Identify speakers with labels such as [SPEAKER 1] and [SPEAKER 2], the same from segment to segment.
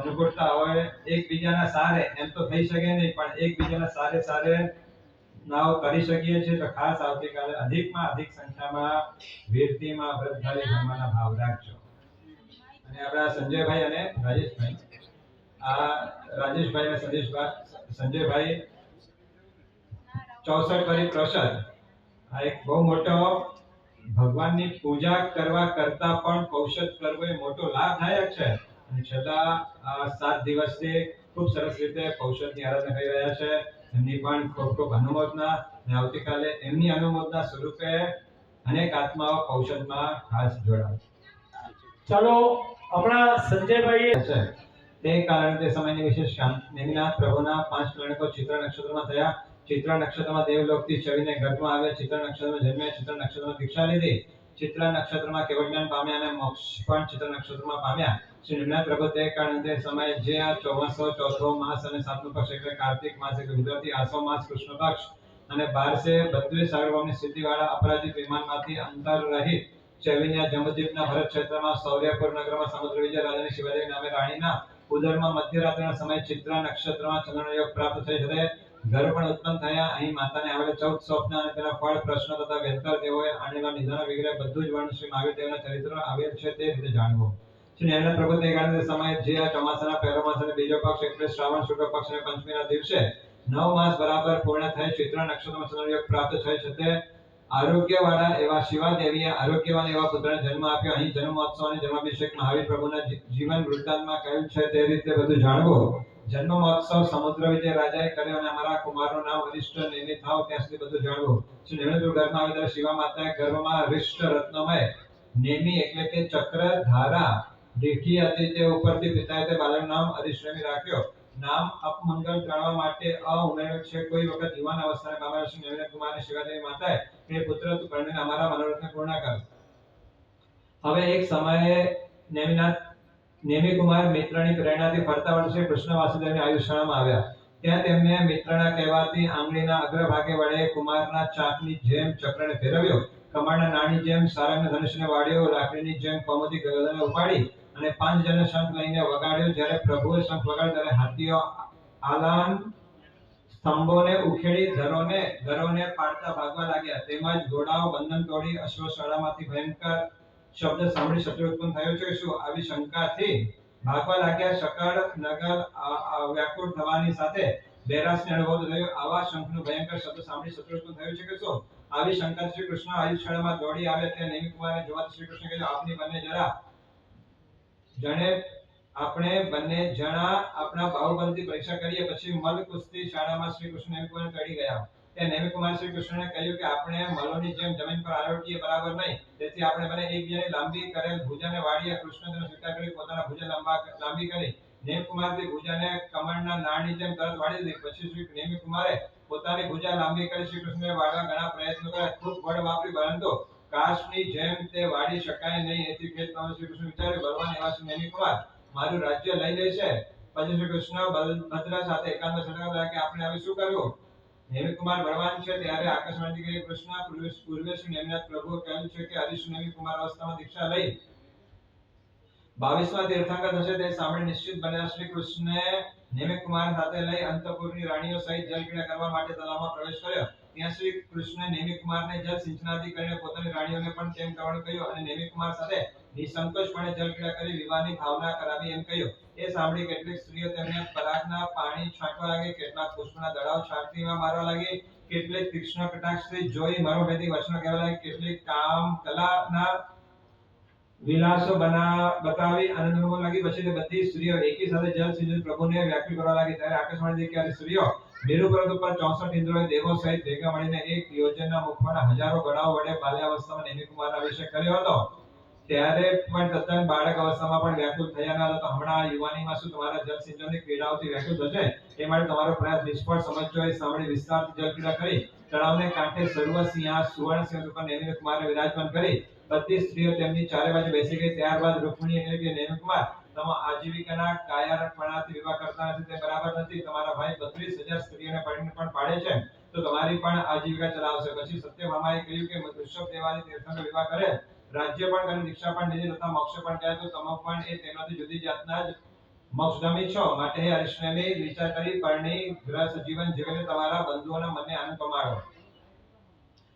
[SPEAKER 1] અનુકૂળતા હોય એકબીજાના સારે એમ તો થઈ શકે નહીં પણ એકબીજાના સારે સારે નાવ કરી શકીએ છીએ તો ખાસ આવતીકાલે અધિકમાં અધિક સંખ્યામાં વીરતીમાં વ્રતધારી જન્મના ભાવ રાખજો અને આપણા સંજયભાઈ અને રાજેશભાઈ આ રાજેશભાઈ અને સંજયભાઈ 64 કરી પ્રસાદ આ એક બહુ મોટો ભગવાનની પૂજા કરવા કરતા પણ કૌશલ કરવો એ મોટો લાભદાયક છે અને છેલ્લા 7 દિવસથી ખૂબ સરસ રીતે કૌશલની આરાધના કરી રહ્યા છે એમની પણ ખૂબ ખૂબ અનુમોદના અને આવતીકાલે એમની અનુમોદના સ્વરૂપે અનેક આત્માઓ કૌશલમાં ખાસ જોડાશે
[SPEAKER 2] ચાલો આપણા સંજયભાઈ
[SPEAKER 1] છે તે કારણે તે સમયની વિશેષ નેમિનાથ પ્રભુના 5 પ્રણકો ચિત્ર નક્ષત્રમાં થયા ચિત્ર નક્ષત્રમાં દેવલોકથી ચવીને ગર્ભમાં આવ્યા ચિત્ર નક્ષત્રમાં જન્મ્યા ચિત્ર નક્ષત્રમાં દીક્ષા લીધી ચિત્ર નક્ષત્રમાં કેવળ જ્ઞાન પામ્યા અને મોક્ષ પણ ચિત્ર નક્ષત્રમાં પામ્યા શ્રી નેમિનાથ પ્રભુ તે કારણે તે સમયે જે આ 2404 માસ અને 7મો પક્ષ એટલે કાર્તિક માસ એટલે ગુજરાતી આસો માસ કૃષ્ણ પક્ષ અને 1232 સાર્વભૌમની સ્થિતિવાળા અપરાજિત વિમાનમાંથી અંતર રહિત ચવીના જંબુદ્વીપના ભરત ક્ષેત્રમાં સૌર્યપુર નગરમાં સમુદ્ર વિજય રાજાની શિવાજી નામે રાણીના ઉદરમાં મધ્યરાત્રિના સમયે ચિત્ર નક્ષત્રમાં ચંદ્રનો યોગ પ્રાપ્ત થઈ છે ઘર પણ ઉત્પન્ન થયા અહીં માતાને આવેલા 14 સ્વપ્ન અને તેના ફળ પ્રશ્ન તથા વેદકાર તેઓએ આણેલા નિધાન વિગ્રહ બધું જ વર્ણન શ્રી મહાવીર દેવના ચરિત્ર આવેલ છે તે રીતે જાણવું શ્રી નેમિનાથ પ્રભુ તે કારણે સમયે જે આ ચોમાસાના પહેલો માસ અને બીજો પક્ષ એટલે શ્રાવણ શુક્લ પક્ષ અને પંચમીના દિવસે 9 માસ બરાબર પૂર્ણ થઈ ચિત્ર નક્ષત્રમાં ચંદ્રનો યોગ પ્રાપ્ત થઈ છે તે આરોગ્યવાળા એવા શિવા દેવીએ આરોગ્યવાન એવા પુત્રને જન્મ આપ્યો અહીં જન્મોત્સવ અને જન્માભિષેક મહાવીર પ્રભુના જીવન વૃત્તાંતમાં કહ્યું છે તે રીતે બધું જાણવું જન્મ મહોત્સવ સમુદ્ર વિજય રાજાએ કર્યો અને અમારા કુમારનું નામ અરિષ્ટ નેમિ થાવ ત્યાં સુધી બધું જાણવું શ્રી નેમિનાથ ઘરમાં આવે ત્યારે શિવા માતાએ ગર્ભમાં અરિષ્ટ રત્નમય નેમિ એટલે કે ચક્ર ધારા દીઠી હતી તે ઉપરથી પિતાએ તે બાળકનું નામ અરિષ્ટ નેમિ રાખ્યો નામ અપમંગલ ટાળવા માટે ઉમેર્યો છે કોઈ વખત યુવાન અવસ્થાને પામેલા શ્રી નેમિનાથ કુમાર શિવાદેવી માતાએ કે પુત્ર તું પરણીને અમારા મનોરથને પૂર્ણ કર હવે એક સમયે નેમિ કુમાર મિત્રની પ્રેરણાથી ફરતા વર્ષે કૃષ્ણ વાસુદેવની આયુષ્યમાં આવ્યા ત્યાં તેમને મિત્રના કહેવાથી આંગળીના અગ્રભાગે વડે કુમારના ચાકની જેમ ચક્રને ફેરવ્યો કમળના નાની જેમ સારંગના ધનુષને વાળ્યો લાકડીની જેમ કૌમુદી ગદાને ઉપાડી અને 5 જણને શંખ લઈને વગાડ્યો જ્યારે પ્રભુએ શંખ વગાડ્યો ત્યારે હાથીઓ આલાન સ્તંભોને ઉખેડી ધરોને પાડતા ભાગવા લાગ્યા તેમજ ઘોડાઓ બંધન તોડી અશ્વશાળામાંથી ભયંકર શબ્દ સાંભળી શત્રુ ઉત્પન્ન થયો છે શું આવી શંકાથી ભાગવા લાગ્યા શકળ નગર વ્યાકુળ થવાની સાથે બેરાસને અનુભવ થયો આવા શંખનું ભયંકર શબ્દ સાંભળી શત્રુ ઉત્પન્ન થયો છે કે શું આવી શંકા શ્રી કૃષ્ણ આયુષ્યમાં દોડી આવ્યા ત્યાં નેમિ કુમારને જોવા શ્રી કૃષ્ણ કહ્યું આપની બંને જણા આપણા બાહુબલથી પરીક્ષા કરીએ પછી મલ કુસ્તી શાળામાં શ્રી કૃષ્ણ નેમિ કુમારને ચડી ગયા ત્યાં નેમિ કુમાર શ્રી કૃષ્ણને કહ્યું કે આપણે મલોની જેમ જમીન પર આરોટીએ બરાબર નહીં તેથી આપણે બંને એકબીજાની લાંબી કરેલ ભુજાને વાળીએ કૃષ્ણ તેનો સ્વીકાર કરી પોતાના ભુજા લાંબી કરી નેમિ કુમારથી ભુજાને કમળના નાળની જેમ તરત વાળી દીધી પછી શ્રી નેમિ કુમારે પોતાની ભુજા લાંબી કરી શ્રી કૃષ્ણને વાળવા ઘણા પ્રયત્નો કર્યા ખૂબ બળ વાપરી પરંતુ કાશની જેમ તે વાળી શકાય નહીં એથી ખેત શ્રી કૃષ્ણ વિચાર્યું ભગવાન એવા શ્રી નેમિ કુમાર મારું રાજ્ય લઈ લેશે પછી શ્રી કૃષ્ણ બલભદ્ર સાથે એકાંત સટકા કે આપણે હવે શું કરવું નેમિ કુમાર બળવાન છે ત્યારે આકાશવાણી કે કૃષ્ણ પૂર્વે શ્રી નેમિનાથ પ્રભુએ કહ્યું છે કે હરીશ નેમિ કુમાર અવસ્થામાં દીક્ષા લઈ 22મા તીર્થંકર થશે તે સાંભળી નિશ્ચિત બનેલા શ્રી કૃષ્ણએ નેમિ કુમાર સાથે લઈ અંતપુરની રાણીઓ સહિત જલક્રીડા કરવા માટે તળાવમાં પ્રવેશ કર્યો ત્યાં શ્રી કૃષ્ણે નેમિ કુમારને જલ સિંચનાદી કરીને પોતાની રાણીઓને પણ તેમ કરવાનું કહ્યું અને નેમિ કુમાર સાથે નિસંકોચપણે જલક્રીડા કરી વિવાહની ભાવના કરાવી એમ કહ્યું એ સાંભળી કેટલીક સ્ત્રીઓ તેમને પરાગના પાણી છાંટવા લાગી કેટલાક પુષ્પના દડાઓ છાંટતીમાં મારવા લાગી કેટલીક તીક્ષ્ણ કટાક્ષથી જોઈ મનોભેદી વચનો કહેવા લાગી કેટલીક કામ કલાના વિલાસો બતાવી આનંદ અનુભવ લાગી પછી તે બધી સ્ત્રીઓ એકી સાથે જલ સિંચન પ્રભુને વ્યાકુળ કરવા લાગી ત્યારે આકાશવાણી કે આ સ્ત્રીઓ મેરુ પર્વત ઉપર 64 ઇન્દ્રોએ દેવો સહિત ભેગા મળીને એક યોજનના મુખમાં હજારો ગળાઓ વડે બાલ્યાવસ્થામાં નેમિ કુમારનો અભિષેક કર્યો હતો ત્યારે પણ તદ્દન બાળક અવસ્થામાં પણ વ્યાકુળ થયા ન હતા તો હમણાં યુવાનીમાં શું તમારા જલ સિંચનની ક્રીડાઓથી વ્યાકુળ થશે એ માટે તમારો પ્રયાસ નિષ્ફળ સમજજો એ સાંભળી વિસ્તારથી જલ ક્રીડા કરી તળાવને કાંઠે સર્વ સિંહ સુવર્ણ સિંહ ઉપર નેમિ કુમારને વિરાજમાન કરી બધી સ્ત્રીઓ તેમની ચારે બાજુ બેસી ગઈ ત્યારબાદ રૂકમણી એટલે કે નેમિ કુમાર તમે આજીવિકાના કાયારપણાથી વિવાહ કરતા નથી તે બરાબર નથી તમારા ભાઈ 32000 સ્ત્રીઓને પરણીને પણ પાડે છે તો તમારી પણ આજીવિકા ચલાવશે પછી સત્યભામાએ કહ્યું કે ઋષભ દેવાથી તીર્થંકર વિવાહ કરે રાજ્ય પણ કરી દીક્ષા પણ લીધી તથા મોક્ષ પણ ગયા તો તમે પણ એ તેનાથી જુદી જાતના જ મોક્ષગામી છો, માટે હે અરિષ્ણેમી વિચાર કરી પરણી ગ્રહ સજીવન જીવીને તમારા બંધુઓના મનને આનંદ પમાડો.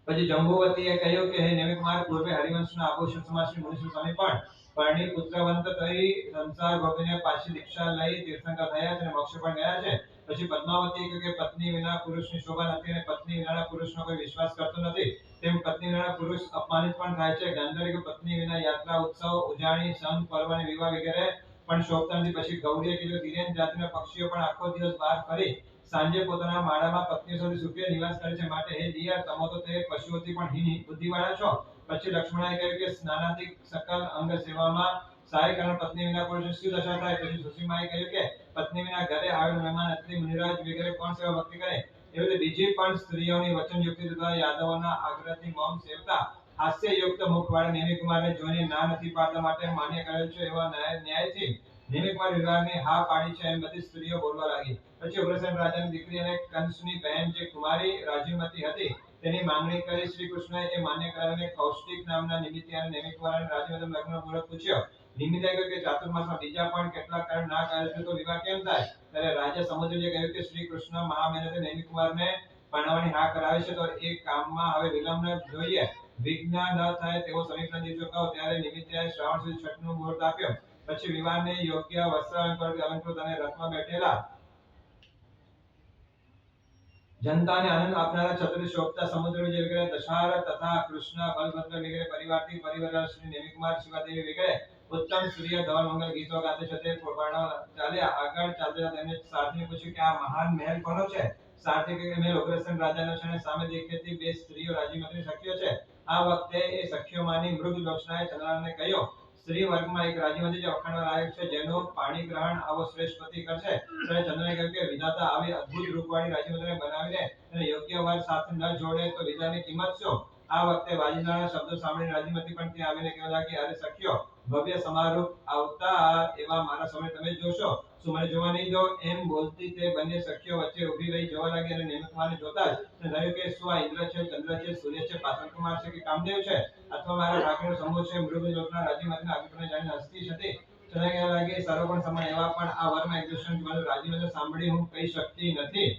[SPEAKER 1] પછી જંબુવતીએ કહ્યું કે હે નેમિકુમાર, પૂર્વે હરિવંશના આભૂષણ સમાજ શ્રી મુનિશ્રી સ્વામી પણ પરણી પુત્રવંત થઈ સંસાર ભોગવીને પાછી દીક્ષા લઈ તીર્થંકર થયા છે અને મોક્ષ પણ ગયા છે. પછી પદ્માવતીએ કહ્યું કે પત્ની વિના પુરુષની શોભા નથી અને પત્ની વિનાના પુરુષનો કોઈ વિશ્વાસ કરતો નથી. તેમ પત્ની વિના પુરુષ અપમાનિત પણ થાય છે. ગાંધારી કે પત્ની વિના યાત્રા, ઉત્સવ, ઉજાણી, સંગ, પર્વ અને વિવાહ વગેરે પણ શોભતા નથી. પછી ગૌરીએ કીધું ધીરેન જાતિના પક્ષીઓ પણ આખો દિવસ બહાર ફરી સાંજે પોતાના માળામાં પત્નીઓ સાથે સુખે નિવાસ કરે છે. માટે હે દિયા, તમે તો તે પશુઓથી પણ હીન બુદ્ધિવાળા છો. પછી લક્ષ્મણએ કહ્યું કે સ્નાનાદિક સકલ અંગ સેવામાં સહાય કારણ પત્ની વિના પુરુષની શું દશા થાય. પછી સુસીમાએ કહ્યું કે પત્ની વિના ઘરે આવેલ મહેમાન, અત્રિ, મુનિરાજ વગેરે કોણ સેવા ભક્તિ કરે. એવી રીતે બીજી પણ સ્ત્રીઓની વચનયુક્તિ તથા યાદવોના આગ્રહથી મૌન સેવતા હાસ્યયુક્ત મુખવાળા નેમિકુમારને જોઈને ના નથી પાડતા માટે માન્ય કરેલ છે એવા ન્યાયથી નેમિકુમાર વિવાહની હા પાડી છે એમ બધી સ્ત્રીઓ બોલવા લાગી. પછી ઉગ્રસેન રાજાની દીકરી અને કંસની બહેન જે કુમારી રાજીમતી હતી તેની માંગણી કરી શ્રી કૃષ્ણએ એ માન્ય કરાવીને કૌશિક નામના નિમિત્તે અને નેમિકુમાર અને રાજીમતી લગ્નનો મુહૂર્ત પૂછ્યો. નિમિત્તે કહ્યું કે ચાતુર્માસમાં બીજા પણ કેટલાક કારણ ના કરે છે તો વિવાહ કેમ થાય. ત્યારે રાજા સમુદ્રજીએ કહ્યું કે શ્રી કૃષ્ણ મહામહેનતે નેમિકુમારને પરણવાની હા કરાવી છે તો એ કામમાં હવે વિલંબ ન જોઈએ. વિઘ્ન ન થાય તેવો સમીપના દિવસો કહો. ત્યારે નિમિત્તે શ્રાવણ સુદ છઠનું મુહૂર્ત આપ્યો. પછી વિવાહને યોગ્ય વસ્ત્ર અલંકૃત અને રથમાં બેઠેલા જનતાને આનંદ આપનારા છત્રી શોભતા સમુદ્ર વિજય વગેરે દશારથ તથા કૃષ્ણ, બલભદ્ર વગેરે પરિવારથી પરિવાર શ્રી નેમિકુમાર, શિવાદેવી વગેરે ઉત્તમ સૂર્ય ધવલ મંગલ ગીતો ગાતે છતે ચાલ્યા. આગળ ચાલતા તેમને સારથીને પૂછ્યું કે આ મહાન મહેલ કોનો છે. સારથી કહે કે મહેલ ઉગ્રસેન રાજાનો છે અને સામે દેખેતી બે સ્ત્રીઓ રાજીમતી સખીઓ છે. આ વખતે એ સખીઓમાંની મૃગ લોચનાએ ચંદ્રલાલને કહ્યો, સ્ત્રી વર્ગમાં એક રાજીમતી જે વખાણવા લાયક છે, જેનું પાણી ગ્રહણ આવો શ્રેષ્ઠ પતિ કરશે. ત્યારે ચંદ્રલાલે કહ્યું કે વિધાતા આવી અદ્ભુત રૂપવાળી રાજીમતીને બનાવીને તેને યોગ્ય વર સાથે ન જોડે તો વિધાની કિંમત શું. આ વખતે વાજિંદ્રના શબ્દો સાંભળીને રાજીમતી પણ ત્યાં આવીને કહેવા લાગી, અરે સખીઓ, ભવ્ય સમારોહ આવતા એવા મારા સમય તમે જોશો, શું મને જોવા નહીં દો. એમ બોલતી તે બંને સખીઓ વચ્ચે ઊભી રહી જોવા લાગી અને નેમિકુમારને જોતા જ કહ્યું કે શું આ ઇન્દ્ર છે, ચંદ્ર છે, સૂર્ય છે, પાતાળકુમાર છે કે કામદેવ છે, અથવા મારા ભાગ્યનો સમૂહ છે. મૃગ લોચના રાજીમતીના અભિપ્રાય જાણીને હસતી હતી. ચંદ્ર કહેવા લાગી, સર્વગુણ સમાન એવા પણ આ વરમાં એક દુષ્યંત મારું રાજીમતી સાંભળી હું કહી શકતી નથી.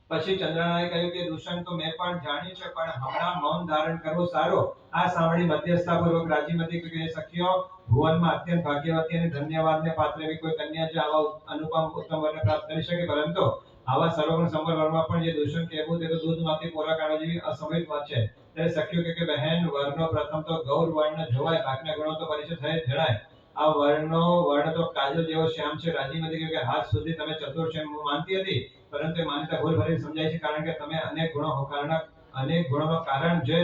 [SPEAKER 1] પછી ચંદ્રલાએ કહ્યું કે દુષ્યંત તો મેં પણ જાણ્યું છે, પણ હમણાં મૌન ધારણ કરવું સારું. આ સાંભળી મધ્યસ્થતાપૂર્વક રાજીમતી કહે, સખીઓ, ભુવનમાં અત્યંત ભાગ્યવતી અને ધન્યવાદને પાત્ર એવી કોઈ કન્યા જે આવા અનુપમ ઉત્તમ વરને પ્રાપ્ત કરી શકે. પરંતુ આવા સર્વગુણ સંપન્ન વરમાં પણ જે દુષ્યંત કહેવું તે તો દૂધમાંથી કોરા કાઢવા જેવી અસંભવિત વાત છે. ત્યારે સખીઓ કહે કે બહેન, વર્ણો પ્રથમ તો ગૌર વર્ણ જોવાય, બાકીના ગુણો તો પરિચય થઈ જણાય. આ વર્ણ તો કાજલ જેવો શ્યામ છે. રાજીમતી કહે કે હાથ સુધી તમે ચતુર છે હું માનતી હતી, પરંતુ એ માન્યતા ભૂલ ભરી સમજાય છે, કારણ કે તમે અનેક ગુણોનો કારણ જે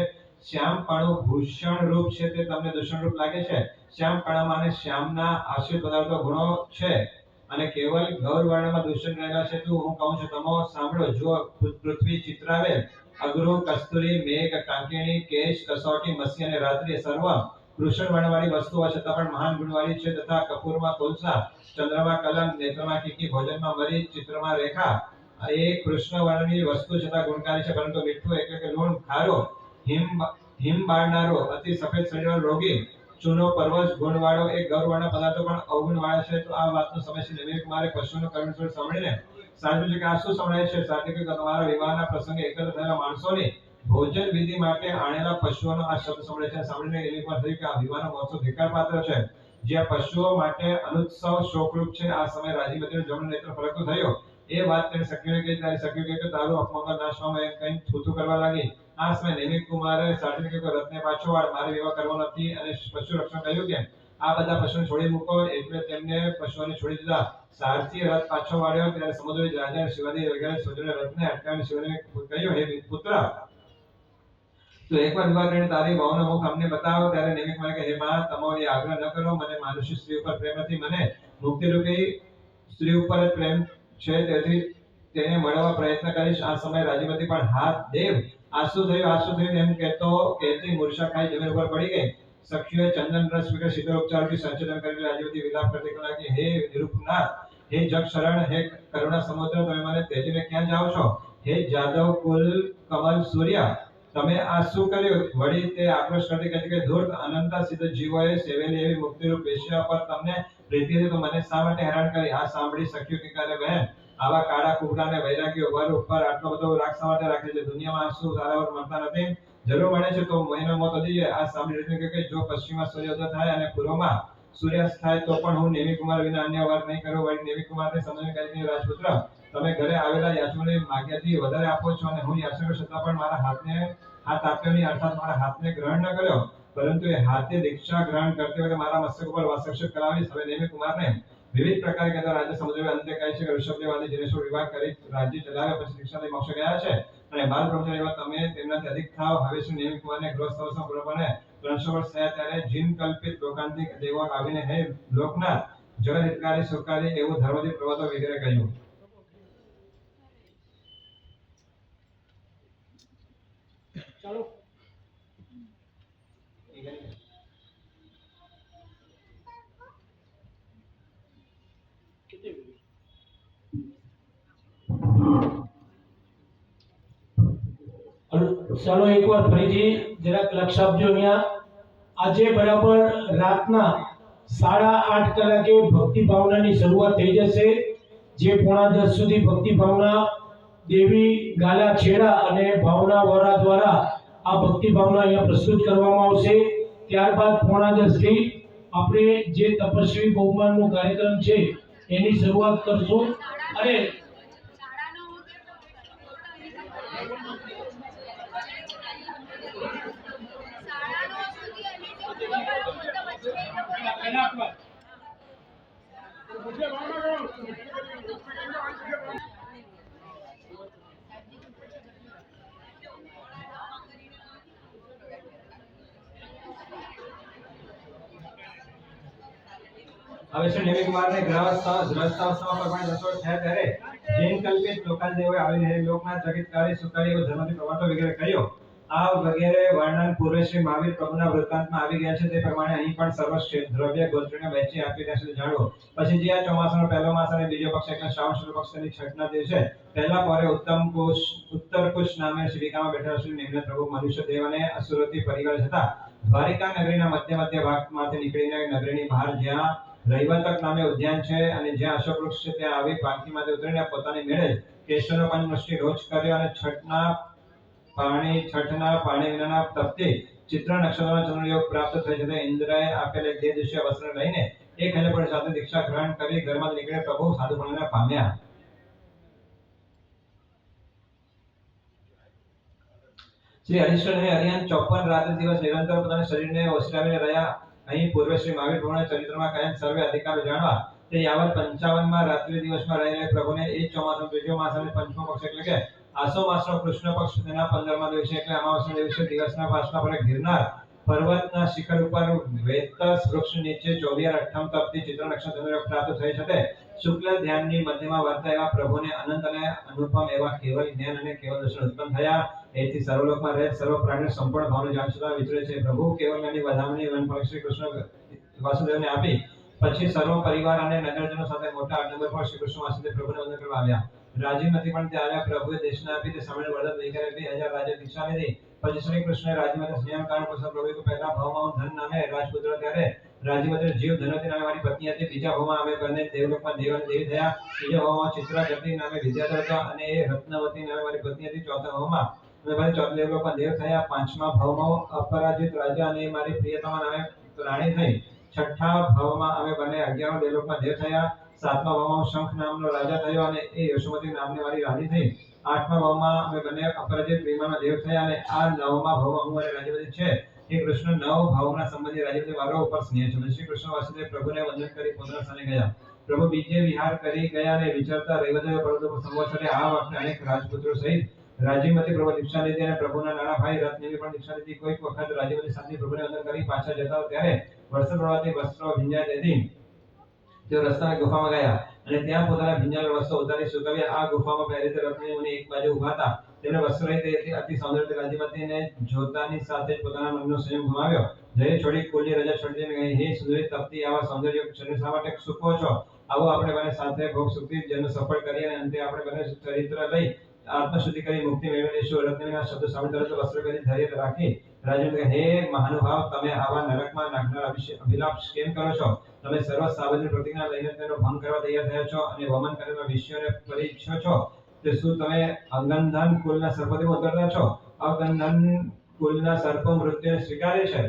[SPEAKER 1] શ્યામપણું ભૂષણ રૂપ છે તે તમને દૂષણ રૂપ લાગે છે. શ્યામપણામાં અને શ્યામના આશ્રિત પદાર્થો ગુણો છે અને કેવલ ગૌર વર્ણમાં દૂષણ રહેલા છે. તું હું કહું છું તમો સાંભળો. જો પૃથ્વી, ચિત્રાવેલ, અગરુ, કસ્તુરી, મેઘ, કાંકિણી, કેશ, કસોટી, મસી અને રાત્રિ સર્વ કૃષ્ણ વર્ણવાળી વસ્તુઓ છતાં પણ મહાન ગુણવાળી છે. તથા કપૂરમાં કોલસા, ચંદ્રમાં કલમ, નેત્રમાં કીકી, ભોજનમાં મરી, ચિત્રમાં રેખા એ કૃષ્ણ વર્ણની વસ્તુ છતાં ગુણકારી છે. પરંતુ મીઠું એટલે કે લૂણ, ખારો, હિમ બાળનારો, અતિ સફેદ શરીરવાળો રોગી, ચૂનો, પરવશ ગુણવાળો એ ગૌરવર્ણના પદાર્થો પણ અવગુણવાળા છે. તો આ વાતનો સમય છે નેમિકુમારે પશુઓનો કરુણ સ્વર સાંભળીને સાંભળ્યું છે કે આ શું સંભળાય છે. સાથે કે તમારા વિવાહના પ્રસંગે એકત્ર થયેલા માણસોની ભોજન વિધિ માટે આણેલા પશુઓનો આ શબ્દ સંભળાય છે. સાંભળીને નેમિકુમાર થયું કે આ વિવાહનો મહોત્સવ ધિક્કાર પાત્ર છે. જ્યાં પશુઓ માટે અનુત્સવ શોકરૂપ છે, આ સમય રાજીમતીનો જમણો નેત્ર ફરકતો થયો. એ વાત તેને સખીઓને કહી. ત્યારે સખીઓ કહે કે તારું અપમંગલ નાશ પામે એમ કહીને થૂથું કરવા લાગી. આ સમય નેમિકુમારે સાટીને કહ્યું કે રથને પાછો વાળ, મારે વિવાહ કરવો નથી. અને પશુ રક્ષણ કહ્યું કે આ બધા પશુઓને છોડી મૂકો. એટલે તેમને પશુઓને છોડી દીધા. સારથીએ રથ પાછો વાળ્યો. ત્યારે સમુદ્રી રાજા શિવાજી વગેરે સ્વજનોએ રથને અટકાવીને શિવાજીને કહ્યું, હે પુત્ર, તો એકવાર વિવાહ કરીને તારી વહુનો મુખ અમને બતાવો. ત્યારે નેમિકુમારે કહે, હે માં, તમો એ આગ્રહ ન કરો. મને માનુષી સ્ત્રી ઉપર પ્રેમ નથી. મને મુક્તિરૂપી સ્ત્રી ઉપર જ પ્રેમ છે, તેથી તેને મળવા પ્રયત્ન કરીશ. આ સમયે રાજીમતી પણ હાથ દેવ આ શું થયું એમ કહેતી મૂર્છા ખાઈ જમીન ઉપર પડી ગઈ. સખીઓએ ચંદન રસ વગેરે શીતળોપચારથી સંચેતન કરીને રાજીમતી વિલાપ કરતી લાગી, હે નિરૂપનાથ, હે જગ શરણ, હે કરુણા સમુદ્ર, તમે મને ત્યજીને ક્યાં જાઓ છો. હે જાદવ કુલ કમલ સૂર્ય, તમે આ શું કર્યું. વળી તે આક્રોશ કરતી કહે કે ધૂર્ત અનંત સિદ્ધ જીવોએ સેવેલી એવી મુક્તિરૂપ વેશ્યા પર તમને પ્રીતિ હતી તો મને શા માટે હેરાન કરી? આ સાંભળી શક્યું કે કરે બહેન, આવા કાળા કુબડા અને વૈરાગ્ય ઉપર આટલો બધો રાગ શા માટે રાખે છે? દુનિયામાં શું સારા મળતા નથી? જરૂર મળે છે તો મહિનો મોત વધી જાય. આ સાંભળી રત્ન કે જો પશ્ચિમમાં સૂર્યોદય થાય અને પૂર્વમાં સૂર્યાસ્ત થાય તો પણ હું નેમી કુમાર વિના અન્ય વાર નહીં કરું. વળી નેમી કુમારને સમજણ કરી, રાજપુત્ર, તમે ઘરે આવેલા યાચકોને માગ્યાથી વધારે આપો છો અને હું યાચકો છતાં પણ મારા હાથ આપ્યો નહીં, અર્થાત મારા હાથને ગ્રહણ ન કર્યો, પરંતુ એ હાથે દીક્ષા ગ્રહણ કરતી વખતે મારા મસ્તક ઉપર વાસક્ષેપ કરાવીશ. હવે નેમી કુમારને વિવિધ પ્રકારે કહેતા રાજ્ય સમુદ્ર અંતે કહે છે કે ઋષભદેવ આદિ જીનેશ્વર વિવાહ કરી રાજ્ય ચલાવ્યા પછી દીક્ષા લઈ મોક્ષ ગયા છે અને બાલ બ્રહ્મચારી એવા તમે તેમનાથી અધિક થાવ. હવે શું નેમી કુમારને ગૃહસ્થાશ્રમ પૂર્ણપણે 300 વર્ષ થયા ત્યારે જીન કલ્પિત લોકાંતિક દેવો આવીને હે લોકનાથ, જગત હિતકારી સુખકારી એવું ધર્મથી પ્રવતો વગેરે કહ્યું.
[SPEAKER 2] ચાલો ચાલો એકવાર ફરીથી જરાક લક્ષ આપજો. અહીંયા આજે બરાબર રાતના 8:30 કલાકે ભક્તિ ભાવનાની શરૂઆત થઈ જશે, જે 9:30 સુધી ભક્તિ ભાવના દેવી ગાલા છેડા અને ભાવના વોરા દ્વારા આ ભક્તિ ભાવના અહીંયા પ્રસ્તુત કરવામાં આવશે. ત્યારબાદ 9:30 થી આપણે જે તપસ્વી બહુમાનનો કાર્યક્રમ છે એની શરૂઆત કરશું. અને
[SPEAKER 1] હવે શું નેમી કુમારને ગ્રહસ્થાશ્રમ પરમાણે 10 વર્ષ થયા ત્યારે જૈન કલ્પિત લોકાલ દેવોએ આવીને હે લોકનાથ, જગતકારી સુખકારી એવો ધર્મથી પ્રવર્તો વગેરે કહ્યો. આ વગેરે વર્ણન પૂર્વે શ્રી મહાવીર પ્રભુના વૃત્તાંતમાં આવી ગયા છે. તે પ્રમાણે અહીં પણ સર્વ દ્રવ્ય ગોત્રને વહેંચી આપી ત્યાં સુધી જાણો. પછી જે આ ચોમાસાનો પહેલો માસ અને બીજો પક્ષ એટલે શ્રાવણ શુક્લ પક્ષની છઠના દિવસે પહેલા પહોરે ઉત્તર કુશ નામે શિવિકામાં બેઠા શ્રી નિમ્ન પ્રભુ મનુષ્ય દેવ અને અસુરથી પરિવાર જતા દ્વારિકા નગરીના મધ્ય ભાગમાંથી નીકળીને નગરીની બહાર જ્યાં રૈવતક નામે ઉદ્યાન છે અને જ્યાં અશોક વૃક્ષ છે ત્યાં આવી પાલખીમાંથી ઉતરીને પોતાની મેળે કેશવનો પંચમુષ્ટિ રોજ કર્યો અને છઠના પાણી વિનાના તપથી ચિત્ર નક્ષત્રમાં ચંદ્રયોગ પ્રાપ્ત થઈ જતા ઇન્દ્રએ આપેલ એક દેહદૃશ્ય વસ્ત્ર લઈને એક હજાર પણ સાથે દીક્ષા ગ્રહણ કરી ઘરમાં નીકળે પ્રભુ સાધુપણાને પામ્યા. શ્રી હરિશ્ચંદ્ર હરિયાન 54 રાત્રિ દિવસ નિરંતર પોતાના શરીરને ઓસરાવીને રહ્યા. અહીં પૂર્વે શ્રી મહાવીર પ્રભુના ચરિત્રમાં કહેન સર્વે અધિકારો જાણવા તે યાવત 55માં રાત્રિ દિવસમાં રહીને પ્રભુને એ જ ચોમાસાનો ત્રીજો માસ અને પંચમો પક્ષ એટલે કે આસો માસનો કૃષ્ણ પક્ષ તેના 15મા દિવસે એટલે અમાવસના દિવસે દિવસના પાછલા પરે ગિરનાર પર્વતના શિખર ઉપર વેતસ વૃક્ષ નીચે 24 તપથી ચિત્ર નક્ષત્ર પ્રાપ્ત થઈ છે. શુક્લ ધ્યાનની મધ્યમાં વર્તા એવા પ્રભુને અનંત અને અનુપમ એવા કેવલ જ્ઞાન અને કેવલ દર્શન ઉત્પન્ન થયા. એથી સર્વલોકમાં રહે સર્વ પ્રાણીને સંપૂર્ણ ભાવને જાણતા વિચરે છે. પ્રભુ કેવલ જ્ઞાનની વધામણી વનફળ શ્રી કૃષ્ણ વાસુદેવને આપી પછી સર્વ પરિવાર અને નગરજનો સાથે મોટા આડંબર પર શ્રી કૃષ્ણ વાસુદેવ પ્રભુને વંદન કરવા આવ્યા. રાજીમતી પણ ત્યાં આવ્યા. પ્રભુએ દેશના આપી તે સમયે વરદાન લઈ કરે 2000 રાજ્ય દીક્ષા લીધી. પછી શ્રી કૃષ્ણે રાજીમતી સ્નેહ કારણ પુરુષ પ્રભુ કે પહેલા ભાવમાં ધન નામે રાજપુત્ર ત્યારે રાજીમતી જીવ ધનવતી નામે મારી પત્ની હતી. બીજા ભાવમાં અમે બંને દેવલોકમાં દેવ અને દેવી થયા. ત્રીજા ભાવમાં ચિત્રાગતિ નામે વિદ્યાધર હતા અને એ રત્નવતી નામે મારી પત્ની હતી. ચોથા ભાવમાં અમે બંને ચોથા દેવલોકમાં દેવ થયા. પાંચમા ભાવમાં અપરાજિત રાજા અને મારી પ્રિયતમા નામે રાણી થઈ. છઠ્ઠા ભાવમાં અમે બંને 11મા દેવલોકમાં દેવ થયા. સાતમા ભાવમાં શંખ નામનો રાજા થયો અને એ યશોમતી નામની મારી રાણી થઈ. આઠમા ભાવમાં અમે બંને અપરાજિત વિમાનમાં દેવ થયા અને આ નવમા ભાવમાં હું અને રાજીવતી છે. એ કૃષ્ણ 9 ભાવના સંબંધી રાજીવતી વાળો ઉપર સ્નેહ છે. શ્રી કૃષ્ણ વાસુદેવ પ્રભુને વંદન કરી પોતાના સ્થાને ગયા. પ્રભુ બીજે વિહાર કરી ગયા અને વિચરતા રૈવદેવ પર્વત પર સંવત્સરે આ વખતે અનેક રાજપુત્રો સહિત રાજીમતી પ્રભુ દીક્ષા લીધી અને પ્રભુના નાના ભાઈ રત્નેવી પણ દીક્ષા લીધી. કોઈક વખત રાજીમતી સાથે પ્રભુને વંદન કરી પાછા જતા ત્યારે વરસાદ પડવાથી વસ્ત્રો ભીંજાઈ હતી. તેઓ રસ્તામાં ગુફામાં ગયા અને ત્યાં પોતાના ભીંજાયેલા વસ્ત્રો ઉતારી સુકાવ્યા. આ ગુફામાં પહેરી તે રત્નેવી મુનિ એક બાજુ ઉભા હતા. તેમને વસ્ત્ર રહી અતિ સૌંદર્ય રાજીમતીને જોતાની સાથે જ પોતાના મનનો સંયમ ગુમાવ્યો. જય છોડી કુલની રજા છોડી ગઈ. હે સુંદરી તપતી આવા સૌંદર્ય શરીર શા માટે સુકો છો? આવો આપણે બંને સાથે ભોગ સુખથી જન્મ સફળ કરી અને અંતે આપણે બંને ચરિત્ર લઈ આત્મશુદ્ધિ કરી મુક્તિ મેળવી લઈશું. રત્નેવીના શબ્દ સામે તરત વસ્ત્ર પહેરી ધૈર્ય રાખી રાજેન્દ્ર કહે, હે મહાનુભાવ, તમે આવા નરકમાં નાખનાર અભિલાપ કેમ કરો છો? તમે સર્વ સાવધાની પ્રતિજ્ઞા લઈને તેનો ભંગ કરવા તૈયાર થયા છો અને વમન કરેલા વિષયોને પરીક્ષો છો. તે શું તમે અંગનધન કુલના સર્પોથી ઉતરતા છો? અગંધન કુલના સર્પો મૃત્યુને સ્વીકારે છે,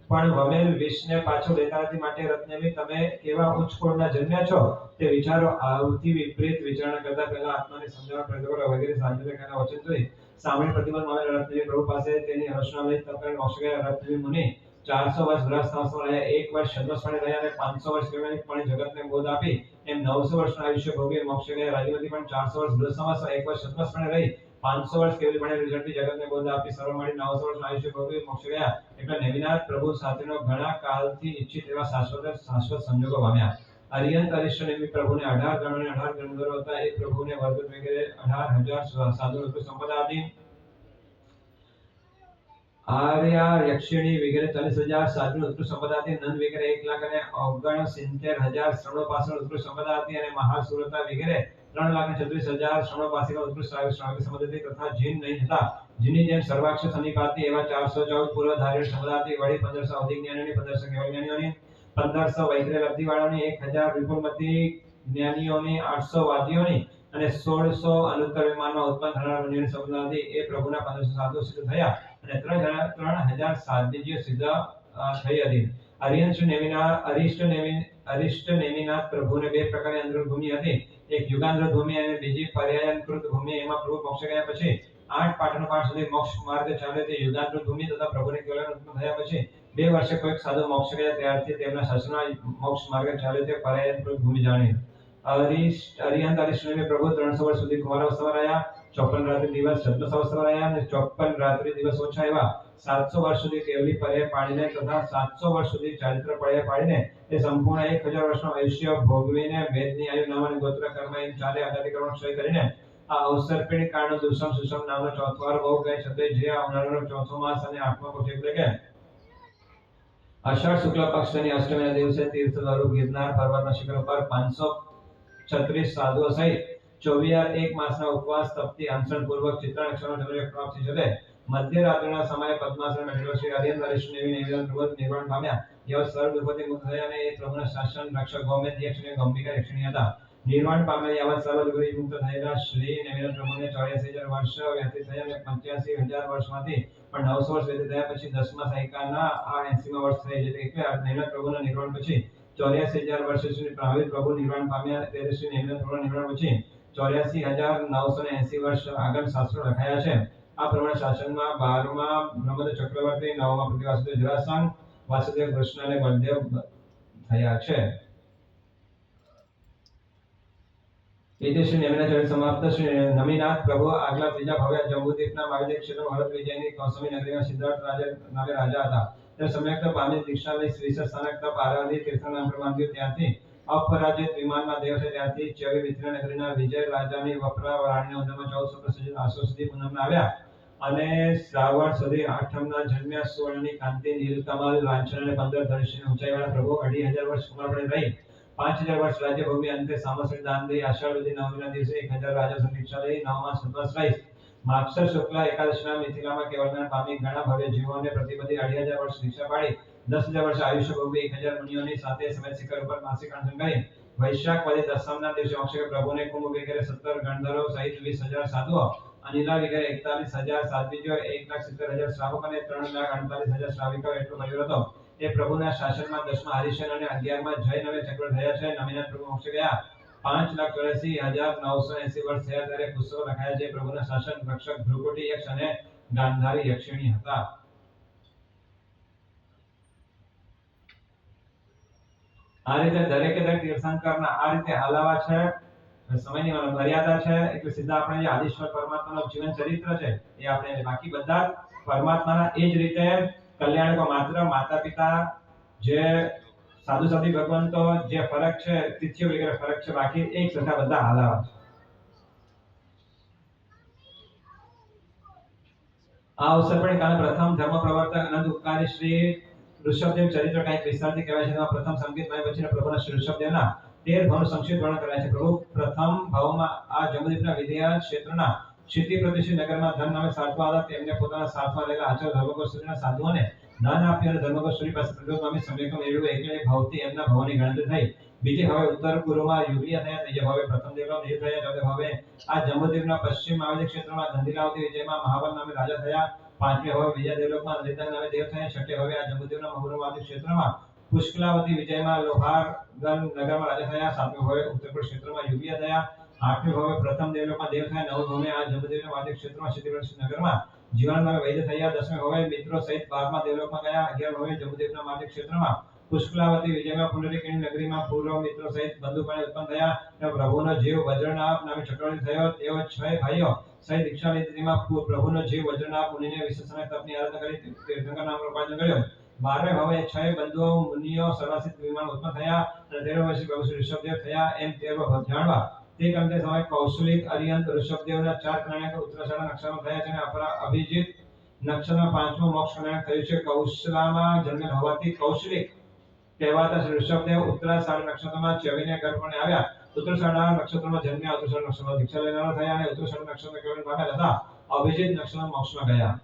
[SPEAKER 1] પણ વમેલ વિષને પાછું લેતા નથી. માટે રત્નવી, તમે કેવા ઉચ્ચ કુળના જન્મ્યા છો તે વિચારો. આવતી વિપરીત વિચારણા કરતા પહેલા આત્માને સમજાવવા પ્રયત્ન કરો. વગેરે સાંજે કહેલા વચન જોઈ સાંભળી પ્રતિબંધ મામેલ રત્નવી પ્રભુ પાસે તેની રચના લઈ તપ કરીને મોક્ષ ગયા. રત્નવી મુનિ 400 વર્ષ ગૃહસ્થાશ્રમમાં રહ્યા, 1 વર્ષ છદ્મપણે રહ્યા અને 500 વર્ષ વૈમાનિકપણે જગતને બોધ આપી એમ 900 વર્ષનું આયુષ્ય ભોગવી મોક્ષ ગયા. રાજ્યવતી પણ 400 વર્ષ ગૃહસ્થાશ્રમમાં 1 વર્ષ છદ્મપણે રહી 500 વર્ષ કેવલીપણે રિઝલ્ટથી જગતને બોધ આપી સર્વ મળી 900 વર્ષનું આયુષ્ય ભોગવી મોક્ષ ગયા. એટલે નેમિનાથ પ્રભુ સાથેનો ઘણા કાળથી ઈચ્છિત એવા શાશ્વત સંજોગો પામ્યા. અરિયંત અરિષ્ટ નેમિ પ્રભુને 18 ગણો અને 18 ગણધરો હતા. એ પ્રભુને વર્ગત વગેરે 18,000 સાધુ સંપદા હતી. આર્યા યક્ષિણી વગેરે 40,000 સાધુ ઉત્કૃષ્ટ સંપદા હતી. નંદ વગેરે 1,69,000 શ્રવણોપાસક ઉત્કૃષ્ટ સંપદા હતી. અને મહાસુરતા વગેરે 3,36,000 શ્રવણોપાસિક ઉત્કૃષ્ટ શ્રાવ્ય સંપદા હતી. તથા જીન નહીં હતા, જીની જેમ સર્વાક્ષ સન્નિપાતી એવા 414 પૂર્વધારી સંપદા હતી. વળી 1500 અવધિ જ્ઞાનીઓની, 1500 કેવલ જ્ઞાનીઓની, 1500 વૈગ્રે લબ્ધિ વાળાની, 1000 વિપુલમતી જ્ઞાનીઓની, 800 વાદીઓની અને 1600 અનુત્તર વિમાનમાં ઉત્પન્ન થનાર મુનિઓની સંપદા હતી. એ પ્રભુના 1500 સાધુ સિદ્ધ થયા અને 3,000 સાધ્વીજીઓ સિદ્ધ થઈ હતી. અરિષ્ટ નેમિનાથ પ્રભુને 2 પ્રકારની અંતર્ભૂમિ હતી. એક યુગાંતર ભૂમિ અને બીજી પર્યાયનકૃત ભૂમિ. એમાં પ્રભુ મોક્ષ ગયા પછી 8 પાટણ પાઠ સુધી મોક્ષ માર્ગ ચાલે તે યુગાંતર ભૂમિ તથા પ્રભુને કેવલ ઉત્પન્ન થયા પછી 2 વર્ષે કોઈક સાધુ મોક્ષ ગયા ત્યારથી તેમના શાસનમાં મોક્ષ માર્ગ ચાલે તે પર્યાયનકૃત ભૂમિ જાણી. અરિહંત અરિષ્ટ પ્રભુ 300 વર્ષ સુધી કુમારાવસ્થામાં રહ્યા, 54 રાત્રિ દિવસ છદ્મસાવસ્થામાં રહ્યા અને 54 રાત્રિ દિવસ ઓછા એવા 700 વર્ષ સુધી કેવલી પર્યાય પાડીને તથા 700 વર્ષ સુધી ચારિત્ર પર્યાય પાડીને તે સંપૂર્ણ 1000 વર્ષનું આયુષ્ય ભોગવીને વેદની આયુ નામ અને ગોત્ર કર્મ એમ 4 આગાદી કર્મ ક્ષય કરીને આ અવસર્પિણી કાળનો દુષમ સુષમ નામનો ચોથો વાર ભોગ ગયે છતે જે આવનારનો ચોથો માસ અને 8મા પક્ષ એટલે કે અષાઢ શુક્લ પક્ષની અષ્ટમીના દિવસે તીર્થ સ્વરૂપ ગિરનાર પર્વતના શિખર ઉપર 536 સાધુઓ સહિત 24 એક માસના ઉપવાસ તપથી અનશન પૂર્વક ચિત્રા નક્ષત્રનો ચંદ્ર પ્રાપ્ત થઈ જતે મધ્યરાત્રિના સમયે પદ્માસન બેઠેલો શ્રી અરિયંત અરિષ્ટ નિવેદન પૂર્વક નિર્વાણ પામ્યા. જેઓ સર્વ દુઃખોથી મુક્ત થયા અને એ પ્રભુના શાસન રક્ષક ગૌમેદ યક્ષણી ગંભીર યક્ષણી હતા. નિર્વાણ પામેલ યાવત સર્વ દુઃખોથી મુક્ત થયેલા શ્રી નિવેદન પ્રભુને 84,000 વર્ષ વ્યતીત થયા અને 85,000 વર્ષમાંથી પણ 900 વર્ષ વ્યતીત થયા પછી 10મા સૈકાના આ 80મા વર્ષ થઈ એટલે નિવેદન પ્રભુના નિર્વાણ પછી 84,000 વર્ષ સુધી પ્રભાવિત પ્રભુ નિર્વાણ પામ્યા. ત્યારે શ્રી નિવેદન પ્રભુના નિર્વાણ પછી 84,980 વર્ષ આગળ શાસ્ત્રો લખાયા છે. આ પ્રમાણે શાસનમાં 12મા બ્રહ્મદ ચક્રવર્તી, 9મા પ્રતિવાસુદેવ જરાસંઘ, વાસુદેવ કૃષ્ણ અને બળદેવ થયા છે. એટલે શ્રી નેમિનાથ ચરિત્ર સમાપ્ત. શ્રી નમિનાથ પ્રભુ આગલા ત્રીજા ભવ્ય જંબુદ્વીપના માગધી ક્ષેત્રમાં ભરત વિજયની કૌસમી નગરીમાં સિદ્ધાર્થ નામે રાજા હતા. તે સમ્યક પામી દીક્ષા લઈ શ્રી સ્થાનક તપ આરાધી તીર્થ નામ પ્રમાણ્યું. ત્યાંથી અપરાજિત વિમાનમાં દેવ છે. ત્યાંથી ચવી મિત્ર નગરીના વિજય રાજાની વપરા રાણીના ઉદયમાં 1400 આસો સુધી પૂનમના આવ્યા અને શ્રાવણ સુધી આઠમના જન્મ્યા. સુવર્ણની કાંતિ, નીલકમલ લાંછન અને 15 ધનુષ્યની ઊંચાઈવાળા પ્રભુ 2,500 વર્ષ કુમારપણે રહી 5,000 વર્ષ રાજ્ય ભોગવી અંતે સામસરી દાન દઈ આષાઢ સુધી નવમીના દિવસે 1,000 રાજા દીક્ષા લઈ 9 માસ વનવાસ રહી માગસર શુક્લ એકાદશીના મિથિલામાં કેવળદાન પામી ઘણા ભવ્ય જીવોને પ્રતિપદી 2,500 વર્ષ દીક્ષા પાડી 10,000 વર્ષ આયુષ્ય ભોગવી 1,000 મુનિઓની સાથે સમેત શિખર ઉપર માસિક અનશન કરી વૈશાખ વદી દસમના દિવસે મોક્ષ પ્રભુને કુંભ વગેરે 17 ગણધરો સહિત 20,000 સાધુઓ, અનિલા વગેરે 41,000 સાધ્વીજો, 1,70,000 શ્રાવક અને 3,48,000 શ્રાવિકો એટલો પરિવાર હતો. એ પ્રભુના શાસનમાં 10મા હરિશન અને 11મા જય નવે ચક્ર થયા છે. નમિનાથ પ્રભુ મોક્ષ ગયા 5,84,980 વર્ષ થયા ત્યારે પુસ્તકો લખાયા છે. પ્રભુના શાસન રક્ષક ભૃગુટી યક્ષ અને ગાંધારી યક્ષિણી હતા. આ રીતે દરેકે દરેક તીર્થંકરના આ રીતે હલાવા છે. સમયની મર્યાદા છે એટલે સીધા આપણે જે આદિશ્વર પરમાત્માનું જીવન ચરિત્ર છે એ આપણે બાકી બધા પરમાત્માના એ જ રીતે કલ્યાણકો માત્ર માતા પિતા જે સાધુ સાધી ભગવંતો જે ફરક છે તિથિઓ વગેરે ફરક છે બાકી એક સરખા બધા હલાવા. આ અવસર પર કાલે પ્રથમ ધર્મ પ્રવર્તક અનંત ઉપકારી શ્રી ઋષભદેવ ચરિત્ર કંઈક વિસ્તારથી કહેવાય છે. તેમાં પ્રથમ સંકેતમય પછીના પ્રભુના શ્રી ઋષભદેવના 13 ભાવનું સંક્ષિપ્ત વર્ણન કરાય છે. પ્રભુ પ્રથમ ભાવમાં આ જંબુદ્વીપના વિદ્યા ક્ષેત્રના ક્ષિતિ પ્રતિષ્ઠિત નગરમાં ધન નામે સાધુ હતા. તેમને પોતાના સાથમાં રહેલા આચાર્ય ધર્મગોસ્વામીના સાધુઓને દાન આપી અને ધર્મગોસ્વામી પાસે પ્રગટ પામી સમ્યક મેળવ્યું. એટલે ભાવથી એમના ભાવોની ગણતરી થઈ. બીજે ભાવે ઉત્તર પૂર્વમાં યુગલિયા થયા. ત્રીજે ભાવે પ્રથમ દેવરાવ નિયુક્ત થયા. ચોથે ભાવે આ જંબુદ્વીપના પશ્ચિમ આવેલી ક્ષેત્રમાં ગંધીલાવતી વિજયમાં મહાબલ નામે રાજા થયા. પાંચમે હવે બીજા દેવલોકમાં લલિતાંગ નામે દેવ થયા. છઠ્ઠે હવે આ જંબુદ્વીપના મહુરવાદી ક્ષેત્રમાં પુષ્કલાવતી વિજયમાં લોહારગન નગરમાં રાજા થયા. સાતમે હવે ઉત્તરપૂર્વ ક્ષેત્રમાં યુગલિયા થયા. આઠમે હવે પ્રથમ દેવલોકમાં દેવ થયા. નવમે હવે આ જંબુદ્વીપના વાદી ક્ષેત્રમાં ક્ષિતિપ્રતિષ્ઠિત નગરમાં જીવન નામે વૈદ્ય થયા. દસમે હવે મિત્રો સહિત 12મા દેવલોકમાં ગયા. 11 હવે જંબુદ્વીપના વાદી ક્ષેત્રમાં પુષ્કલાવતી વિજયમાં પુંડરીકની નગરીમાં પૂર્વ મિત્રો સહિત બંધુપણે ઉત્પન્ન થયા. અને પ્રભુનો જીવ વજ્રનાભ નામે ચક્રવર્તી થયો. તેઓ 6 ભાઈઓ સહિત દીક્ષા લીધી. તેમાં પ્રભુનો જીવ વજ્રનાભ મુનિને વિશેષણ તપની આરાધના કરી તીર્થંકર નામનો ઉપાર્જન કર્યો. 12 હવે 6 બંધુઓ મુનિઓ સર્વાસિદ્ધ વિમાન ઉત્પન્ન થયા. અને 13 વર્ષે પ્રભુ શ્રી ઋષભદેવ થયા. એમ 13 જાણવા તે કાંતે સમય કૌશલિક અરિયંત ઋષભદેવના 4 કલ્યાણક ઉત્તરાષાઢ નક્ષત્રમાં થયા છે. અને અપરા અભિજીત નક્ષત્રમાં 5મું મોક્ષ કલ્યાણક થયું છે. કૌશલામાં જન્મેલ હોવાથી કૌશલિક કહેવાતા શ્રી ઋષભદેવ ઉત્તરાષાઢ નક્ષત્રમાં ચવીને ગર્ભણે આવ્યા. ઉત્તરાષાઢ નક્ષત્રમાં જન્મ્યા. ઉત્તરાષાઢ નક્ષત્રમાં દીક્ષા લેનારા થયા. અને ઉત્તરાષાઢ નક્ષત્રમાં કેવળ પામ્યા હતા. અભિજીત નક્ષત્રમાં મોક્ષમાં ગયા.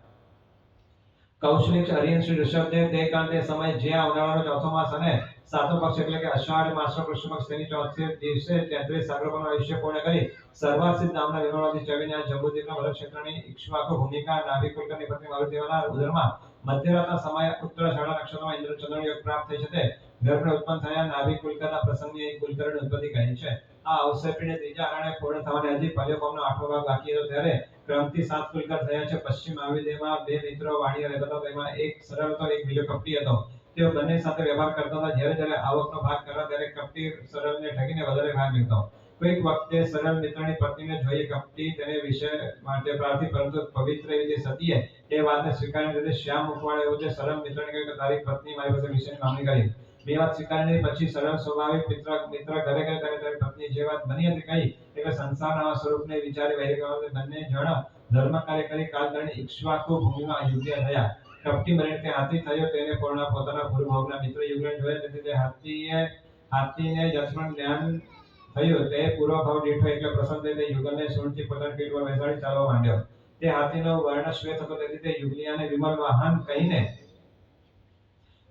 [SPEAKER 1] કૌશલિક અરિયન શ્રી ઋષભદેવ તે કાંતે સમય જ્યાં ઉનાળાનો ચોથો માસ અને સાતમો પક્ષ એટલે કે અષાઢ માસનો કૃષ્ણ પક્ષ તેની ચોથે દિવસે 33 સાગરોનું આયુષ્ય પૂર્ણ કરી સર્વાસિદ્ધ નામના વિમાનવાદી ચવીને આ જંબુદ્વીપના વરદ ક્ષેત્રની ઇક્ષ્વાકુ ભૂમિકા નાભિ કુલકર્ણી પત્ની મારુતિવાના ઉદરમાં મધ્યરાતના સમયે ઉત્તરાષાઢ નક્ષત્રમાં ઇન્દ્ર ચંદ્ર યોગ પ્રાપ્ત થઈ છે. તે ગર્ભને ઉત્પન્ન થયા. નાભિ કુલકર્ણના પ્રસંગની કુલકર્ણની ઉત્પત્તિ કહી છે. આ અવસર પીણે ત્રીજા આરણે પૂર્ણ થવાની હજી પલ્યોપમનો 8મો ભાગ બાકી હતો. ત્યારે ક્રમથી 7 કુલકર થયા છે. પશ્ચિમ આવિદેમાં 2 મિત્રો વાણીએ રહેતા હતા. તેમાં એક સરળ હતો, એક બીજો કપટી હતો. તેઓ બંને સાથે વ્યવહાર કરતા હતા. જ્યારે આવકનો ભાગ કરવા ત્યારે કપટી સરળને ઠગીને વધારે ભાગ લેતો. કોઈક વખતે સરળ મિત્રની પત્નીને જોઈએ કપટી તેને વિષય માટે પ્રાર્થી, પરંતુ પવિત્ર એવી સતીએ એ વાતને સ્વીકારીને રીતે શ્યામ મુખવાળો એવો છે. સરળ મિત્રને કહ્યું કે તારી પત્ની મારી પાસે વિષયની માંગણી કરી. બે વાત સ્વીકારીને પછી સરળ સ્વભાવિક મિત્ર ઘરે ગયો. ત્યારે તારી પત્ની જે વાત બની હતી કહી. એટલે સંસારના સ્વરૂપને વિચારી વૈરાગ્ય બંને જણ ધર્મ કાર્ય કરી કાલદંડ ઇક્ષ્વાકુ ભૂમિમાં યુગ્ય થયા. કપટી મરીને તે હાથી થયો. તેને પોતાના પૂર્વભોગના મિત્ર યુગને જોયા. તેથી તે હાથીને જસવંત જ્ઞાન થયું. તે પૂર્વ ભાવ દીઠો એટલે પ્રસન્ન થઈ તે યુગલને સૂંઢથી પોતાની પીઠ પર બેસાડી ચાલવા માંડ્યો. તે હાથીનો વર્ણ શ્વેત હતો. તેથી તે યુગલિયાને વિમલ વાહન કહીને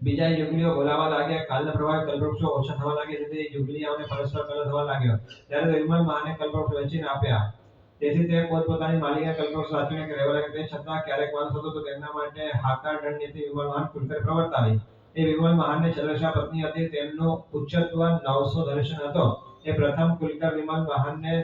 [SPEAKER 1] બીજા યુગલીઓ બોલાવા લાગ્યા. કાલના પ્રભાવે કલ્પવૃક્ષો ઓછા થવા લાગ્યા. તેથી યુગલિયાઓને પરસ્પર કલહ થવા લાગ્યો. ત્યારે તે વિમલ વાહને કલ્પવૃક્ષ વહેંચીને આપ્યા. તેથી તે પોતપોતાની માલિકીને કલ્પવૃક્ષ સાચવીને રહેવા લાગ્યા. તે છતાં ક્યારેક વાન થતો તો તેમના માટે હાકાર દંડ નીતિ વિમલ વાહન કુલકર પ્રવર્તાવી. એ વિમલ વાહનને ચંદ્રશા પત્ની હતી. તેમનો ઉચ્ચત્વ 900 ધનુષ હતો. એ પ્રથમ કુલકર વિમલ વાહનને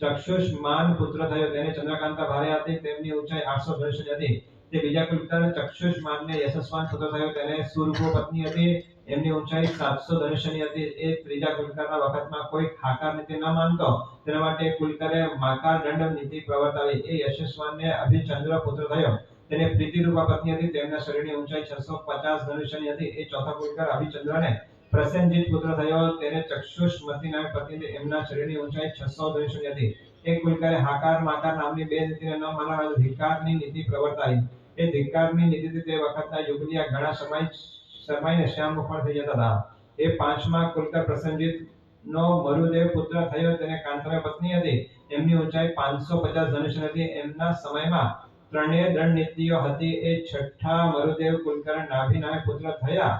[SPEAKER 1] ચક્ષુષ્માન પુત્ર થયો. તેને ચંદ્રકાંતા ભારે હતી. તેમની ઊંચાઈ 800 ધનુષ હતી. તે બીજા કુલકર ચક્ષુષ્માનને યશસ્વાન પુત્ર થયો. તેને સુરભો પત્ની હતી. એમની ઊંચાઈ 700 ધનુષની હતી. એ ત્રીજા કુલકરના વખતમાં કોઈ હાકાર નીતિ ન માનતો. તેના માટે કુલકરે માકાર દંડ નીતિ પ્રવર્તાવી. એ યશસ્વાનને અભિચંદ્ર પુત્ર થયો. તેને પ્રીતિરૂપા પત્ની હતી. તેમના શરીરની ઊંચાઈ 650 ધનુષની હતી. એ ચોથા કુલકર અભિચંદ્રને પ્રસેનજીત પુત્ર થયો. તેને ચક્ષુષ્મતી નામે પત્ની હતી. એમના શરીરની ઊંચાઈ 600 ધનુષની હતી. એક કુલકરે હાકાર માકાર નામની બે નીતિને ન માનવા ધિક્કારની નીતિ પ્રવર્તાવી. એ ધિક્કારની નીતિથી તે વખતના યુગલિયા ઘણા સમયને શ્યામ મુખમાં થઈ જતા હતા. એ પાંચમા કુલકર પ્રસેનજીત નો મરુદેવ પુત્ર થયો. તેને કાંતરા પત્ની હતી. એમની ઊંચાઈ 550 ધનુષ હતી. એમના સમયમાં ત્રણેય દંડ નીતિઓ હતી. એ છઠ્ઠા મરુદેવ કુલકર નાભી નામે પુત્ર થયા.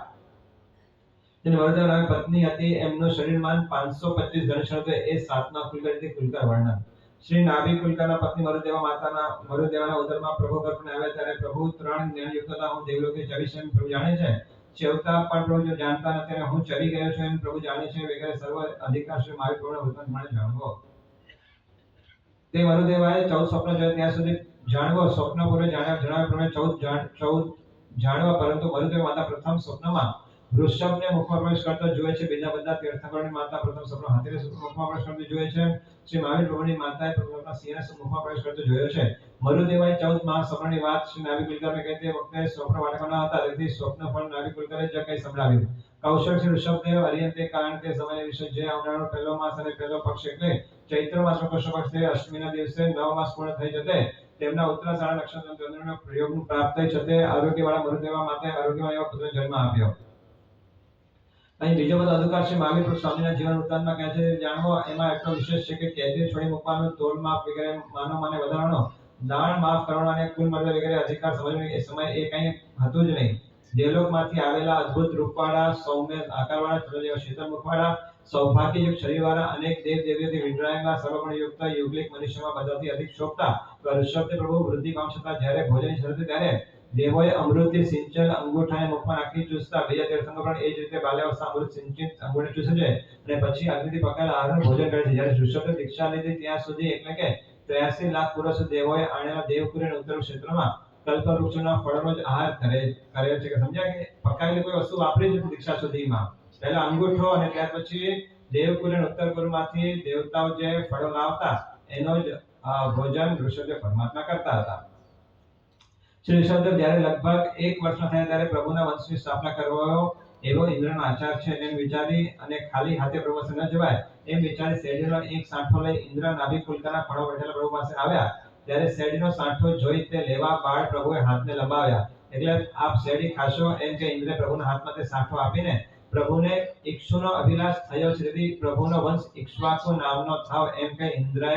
[SPEAKER 1] તેને મરુદેવ નામે પત્ની હતી. એમનું શરીરમાન 525 ધનુષ હતું. એ સાતમા કુલકર કુલકર વર્ણન. શ્રી નાભી કુલકરના પત્ની મરુદેવાના ઉદરમાં પ્રભુ ગર્ભને આવ્યા. ત્યારે પ્રભુ 3 જ્ઞાનયુક્ત હતા. હું દેવલોકથી ચવીશ એમ પ્રભુ જાણે છે. છેવતા પણ પ્રભુ જો જાણતા નથી. અને હું ચરી ગયો છું એમ પ્રભુ જાણે છે. વગેરે સર્વ અધિકાર શ્રી મહાવીર પ્રભુના વૃત્તાંત મને જાણવો. તે મરુદેવાએ 14 સ્વપ્ન જોયા. ત્યાં સુધી જાણવો. સ્વપ્ન પૂર્વે જણાવ્યા પ્રમાણે 14 જાણવા. પરંતુ મરુદેવ માતા પ્રથમ સ્વપ્નમાં વૃષભને મુખમાં પ્રવેશ કરતો જુએ છે. બીજા બધા તીર્થંકરોની માતા પ્રથમ સ્વપ્ન હાથીને મુખમાં પ્રવેશ કરતો જુએ છે. શ્રી મહાવીર પ્રભુની માતાએ પ્રથમ સિંહને મુખમાં પ્રવેશ કરતો જોયો છે. મરુદેવાએ 14 મહાસ્વપ્નની વાત શ્રી નાભી કુલકરને કહી. તે વખતે સ્વપ્ન વાળકો ન હતા. તેથી સ્વપ્ન ફળ નાભી કુલકરે જ કઈ સંભળાવ્યું. કૌશલ શ્રી ઋષભદેવ અરિયન તે કારણ કે સમય વિશે જે આવનારો પહેલો માસ અને પહેલો પક્ષ એટલે ચૈત્ર માસનો કૃષ્ણ પક્ષ તે અષ્ટમીના દિવસે 9 માસ પૂર્ણ થઈ જતે તેમના ઉત્તરાષાઢ નક્ષત્ર ચંદ્રના પ્રયોગનું પ્રાપ્ત થઈ જતે આરોગ્યવાળા મરુદેવા માટે આરોગ્યવાળા એવા પુત્રને જન્મ આપ્યો. અહીં બીજો બધો અધિકાર છે મહાવીર સ્વામીના જીવન વૃત્તાંતમાં કહે છે જાણવો એમાં એટલો વિશેષ છે કે કેદીઓ છોડી મૂકવાનું, તોલ માપ વગેરે માનો માને વધારવાનો, દાણ માફ કરવાનો અને કુલ મર્યાદા વગેરે અધિકાર સમજવાનો એ સમય એ કંઈ હતું જ નહીં. દેવલોકમાંથી આવેલા અદ્ભુત રૂપવાળા, સૌમ્ય આકારવાળા, શીતળ મુખવાળા, સૌભાગ્યયુક્ત શરીરવાળા, અનેક દેવ દેવીઓથી વિંટળાયેલા, સર્વગુણયુક્ત યુગલિક મનુષ્યમાં બધાથી અધિક શોભતા ઋષભદેવ પ્રભુ વૃદ્ધિ પામતા જ્યારે ભોજનની શરૂ થઈ ત્યારે દેવોએ અમૃતથી સિંચન અંગૂઠાને મુખમાં નાખી ચૂસતા, બીજા તીર્થંકરો પણ એ જ રીતે બાલ્યાવસ્થા અમૃત સિંચિત અંગૂઠે ચૂસે છે અને પછી અગ્નિથી પકાયેલા આહારનું ભોજન કરે છે. જ્યારે ઋષભદેવ દીક્ષા લીધી ત્યાં સુધી એટલે કે 83 લાખ પુરુષ દેવોએ આણેલા દેવપુરી અને ઉત્તર ક્ષેત્રમાં કલ્પવૃક્ષના ફળોનો જ આહાર કર્યો છે. કે સમજ્યા કે પકાયેલી કોઈ વસ્તુ વાપરી જ નથી દીક્ષા સુધીમાં. પહેલા અંગૂઠો અને ત્યાર પછી દેવપુરી અને ઉત્તરપુરમાંથી દેવતાઓ જે ફળો લાવતા એનો જ ભોજન ઋષભદેવ પરમાત્મા કરતા હતા. શ્રી ઋષભદેવ જ્યારે લગભગ 1 વર્ષના થયા ત્યારે પ્રભુના વંશની સ્થાપના કરવો એવો ઇન્દ્રનો આચાર છે એમ વિચારી અને ખાલી હાથે પ્રભુ પાસે ન જવાય એમ વિચારી શેરડીનો એક સાંઠો લઈ ઇન્દ્ર નાભિ કુલકાના ફળો બેઠેલા પ્રભુ પાસે આવ્યા. ત્યારે શેરડીનો સાંઠો જોઈ તે લેવા બાળ પ્રભુએ હાથને લંબાવ્યા. એટલે આપ શેરડી ખાશો એમ કે ઇન્દ્રે પ્રભુના હાથમાં તે સાંઠો આપીને પ્રભુને ઇક્ષુનો અભિલાષ થયો છે. તેથી પ્રભુનો વંશ ઇક્ષ્વાકુ નામનો થાવ એમ કે ઇન્દ્રએ